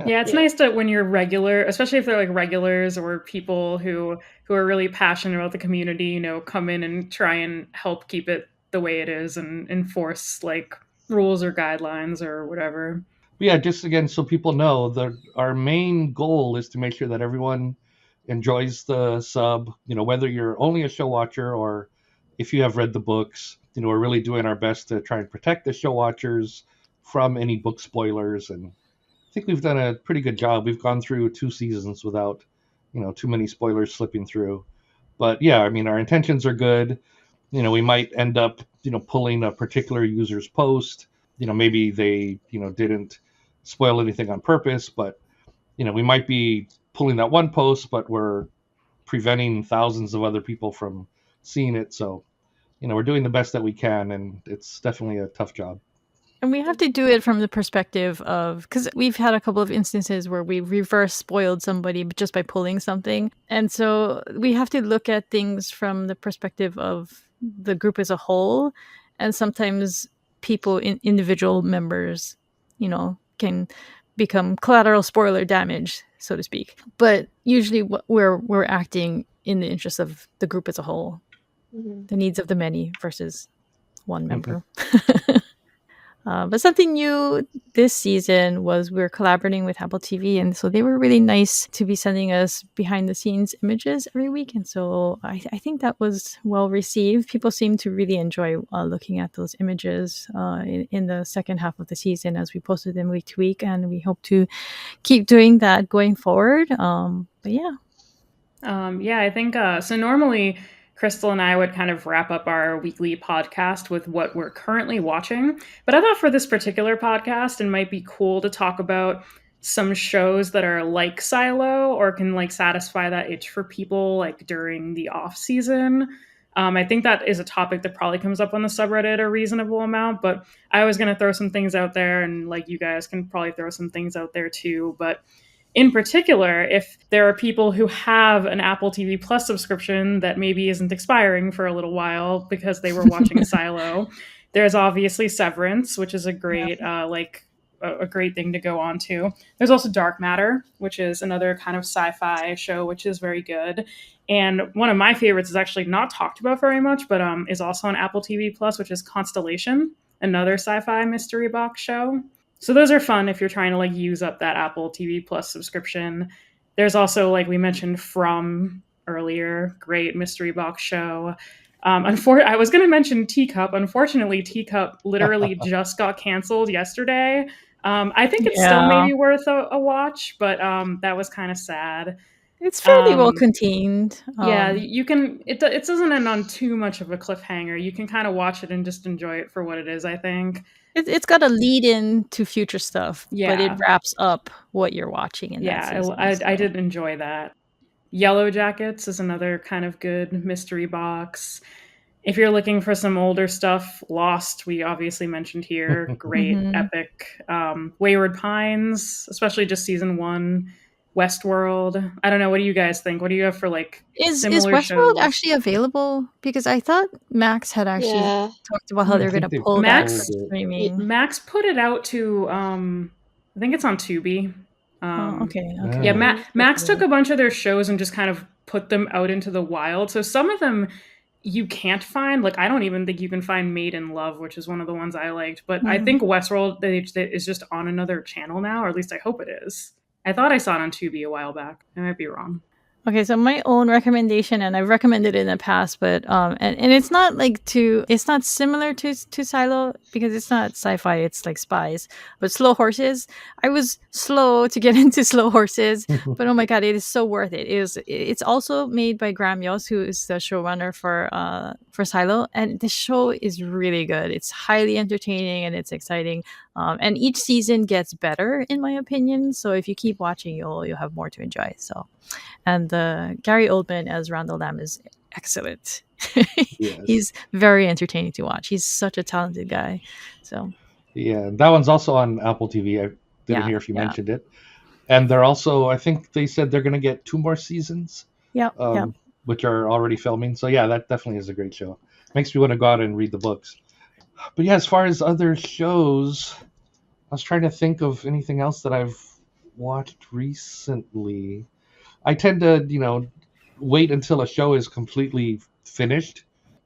Yeah, it's Yeah. nice to when you're regular, especially if they're like regulars or people who are really passionate about the community, you know, come in and try and help keep it the way it is and enforce like rules or guidelines or whatever. But yeah, just again, so people know that our main goal is to make sure that everyone enjoys the sub. You know, whether you're only a show watcher or if you have read the books, you know, we're really doing our best to try and protect the show watchers from any book spoilers. And I think we've done a pretty good job. We've gone through 2 seasons without, you know, too many spoilers slipping through. But yeah, I mean, our intentions are good. You know, we might end up, you know, pulling a particular user's post. You know, maybe they, you know, didn't spoil anything on purpose, but you know, we might be pulling that one post, but we're preventing thousands of other people from seeing it. So, you know, we're doing the best that we can, and it's definitely a tough job. And we have to do it from the perspective of, because we've had a couple of instances where we reverse spoiled somebody just by pulling something. And so we have to look at things from the perspective of the group as a whole. And sometimes people, individual members, you know, can become collateral spoiler damage, so to speak. But usually we're acting in the interest of the group as a whole, the needs of the many versus one member. But something new this season was we're collaborating with Apple TV, and so they were really nice to be sending us behind the scenes images every week, and so I think that was well received. People seem to really enjoy looking at those images in the second half of the season as we posted them week to week, and we hope to keep doing that going forward. But yeah. Yeah, I think so. Normally, Crystal and I would kind of wrap up our weekly podcast with what we're currently watching. But I thought for this particular podcast, it might be cool to talk about some shows that are like Silo or can like satisfy that itch for people like during the off season. I think that is a topic that probably comes up on the subreddit a reasonable amount, but I was going to throw some things out there, and like you guys can probably throw some things out there too. But in particular, if there are people who have an Apple TV Plus subscription that maybe isn't expiring for a little while because they were watching Silo, there's obviously Severance, which is a great a great thing to go on to. There's also Dark Matter, which is another kind of sci-fi show, which is very good. And one of my favorites is actually not talked about very much, but is also on Apple TV Plus, which is Constellation, another sci-fi mystery box show. So those are fun if you're trying to like use up that Apple TV Plus subscription. There's also, like we mentioned from earlier, great mystery box show. I was going to mention Teacup. Unfortunately, Teacup literally just got canceled yesterday. I think it's still maybe worth a watch, but that was kind of sad. It's fairly well contained. Yeah, you can. It doesn't end on too much of a cliffhanger. You can kind of watch it and just enjoy it for what it is, I think. It's got a lead in to future stuff, Yeah. but it wraps up what you're watching in that season. I did enjoy that. Yellow Jackets is another kind of good mystery box. If you're looking for some older stuff, Lost, we obviously mentioned here. Great, epic. Wayward Pines, especially just season 1. Westworld. I don't know. What do you guys think? What do you have for like similar Is Westworld shows? actually available? Because I thought Max had actually talked about how they're going to pull that from streaming. Max put it out to, I think it's on Tubi. Okay. Yeah, Max took a bunch of their shows and just kind of put them out into the wild. So some of them you can't find. Like, I don't even think you can find Made in Love, which is one of the ones I liked. But I think Westworld is just on another channel now, or at least I hope it is. I thought I saw it on Tubi a while back. I might be wrong. Okay, so my own recommendation, and I've recommended it in the past, but and it's not it's not similar to Silo because it's not sci-fi, it's like spies. But Slow Horses, I was slow to get into Slow Horses, but oh my god, it is so worth it. It's also made by Graham Yost, who is the showrunner for Silo, and the show is really good. It's highly entertaining and it's exciting. And each season gets better, in my opinion. So if you keep watching, you'll have more to enjoy. So. And Gary Oldman as Randall Lamb is excellent. Yes. He's very entertaining to watch. He's such a talented guy. So yeah, that one's also on Apple TV. I didn't hear if you mentioned it. And they're also, I think they said they're going to get 2 more seasons. Which are already filming. So yeah, that definitely is a great show. Makes me want to go out and read the books. But yeah, as far as other shows, I was trying to think of anything else that I've watched recently. I tend to, wait until a show is completely finished.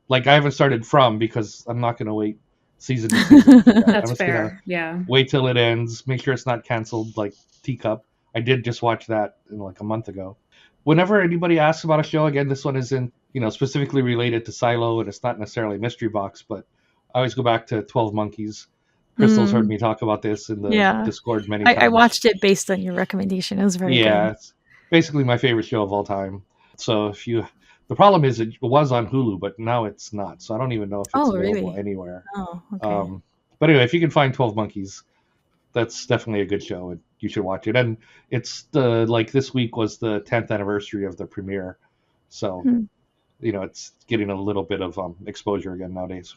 Like I haven't started From because I'm not going to wait season to season. That's fair. Yeah. Wait till it ends. Make sure it's not canceled like Teacup. I did just watch that like a month ago. Whenever anybody asks about a show, again, this one isn't specifically related to Silo, and it's not necessarily Mystery Box, but I always go back to 12 Monkeys. Crystal's heard me talk about this in the Discord many times. I watched it based on your recommendation. It was very good. Yeah, it's basically my favorite show of all time. So the problem is it was on Hulu, but now it's not. So I don't even know if it's available anywhere. Oh, okay. But anyway, if you can find 12 Monkeys, that's definitely a good show, and you should watch it. And it's this week was the 10th anniversary of the premiere, so it's getting a little bit of exposure again nowadays.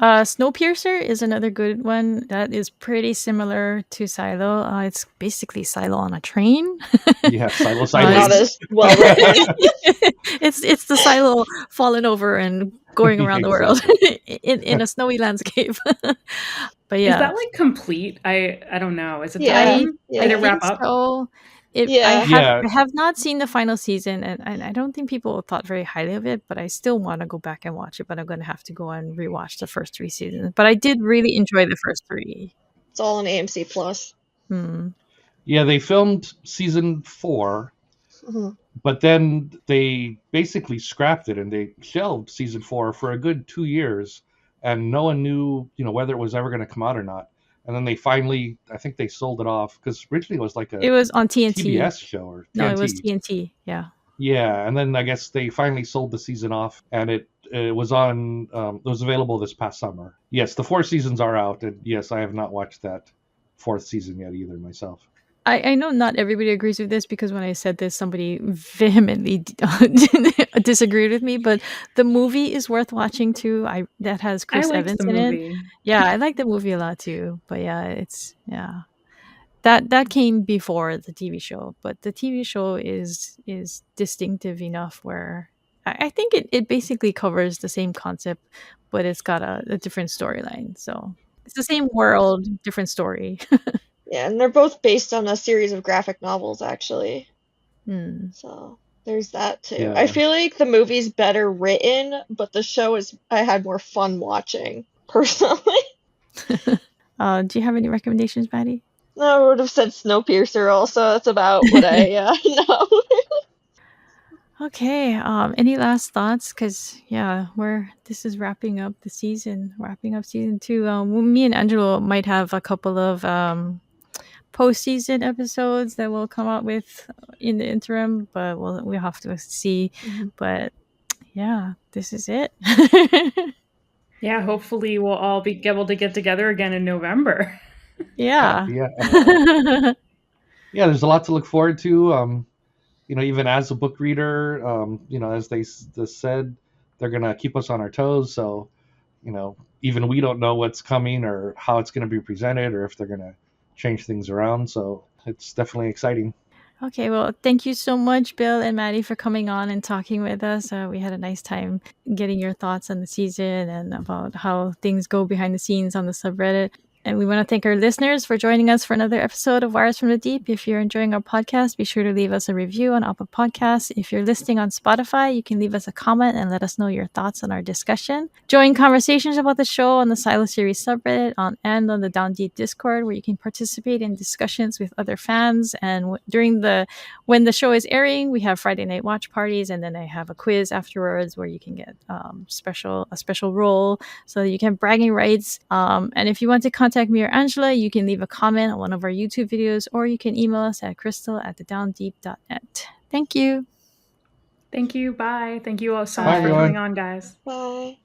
Snowpiercer is another good one that is pretty similar to Silo. It's basically Silo on a train. Yeah, Silo. Not as well written. It's the Silo falling over and going around the world in a snowy landscape. But yeah, is that like complete? I don't know. Is it done? Did it wrap up? So. I have not seen the final season, and I don't think people thought very highly of it, but I still want to go back and watch it, but I'm going to have to go and rewatch the first 3 seasons. But I did really enjoy the first 3. It's all on AMC Plus. Yeah, they filmed season 4, but then they basically scrapped it and they shelved season 4 for a good 2 years, and no one knew, whether it was ever going to come out or not. And then they finally, I think they sold it off because originally it was like it was on TNT. TBS show or TNT. No, it was TNT. Yeah. Yeah, and then I guess they finally sold the season off, and it was on. It was available this past summer. Yes, the 4 seasons are out, and yes, I have not watched that 4th season yet either myself. I know not everybody agrees with this because when I said this, somebody vehemently disagreed with me. But the movie is worth watching too. That has Chris Evans in it. Yeah, I like the movie a lot too. But that came before the TV show. But the TV show is distinctive enough where I think it basically covers the same concept, but it's got a different storyline. So it's the same world, different story. Yeah, and they're both based on a series of graphic novels, actually. So there's that too. Yeah. I feel like the movie's better written, but the show I had more fun watching, personally. Do you have any recommendations, Maddy? No, I would have said Snowpiercer also. That's about what I know. Okay. Any last thoughts? Because this is wrapping up season 2. Me and Angelo might have a couple of post-season episodes that we'll come out with in the interim, but we'll have to see. But yeah, this is it. Yeah, hopefully we'll all be able to get together again in November. Yeah. Yeah, there's a lot to look forward to. Even as a book reader, as they said, they're going to keep us on our toes. So, even we don't know what's coming or how it's going to be presented or if they're going to change things around. So it's definitely exciting. Okay, well, thank you so much, Bill and Maddy, for coming on and talking with us. We had a nice time getting your thoughts on the season and about how things go behind the scenes on the subreddit. And we want to thank our listeners for joining us for another episode of Wires from the Deep. If you're enjoying our podcast, be sure to leave us a review on Apple Podcasts. If you're listening on Spotify, you can leave us a comment and let us know your thoughts on our discussion. Join conversations about the show on the SiloSeries subreddit and on the Down Deep Discord, where you can participate in discussions with other fans. And when the show is airing, we have Friday night watch parties, and then I have a quiz afterwards where you can get a special role so that you can have bragging rights. And if you want to contact me or Angela, you can leave a comment on one of our YouTube videos, or you can email us at crystal@thedowndeep.net. Thank you. Thank you. Bye. Thank you all so much for coming on, guys. Bye.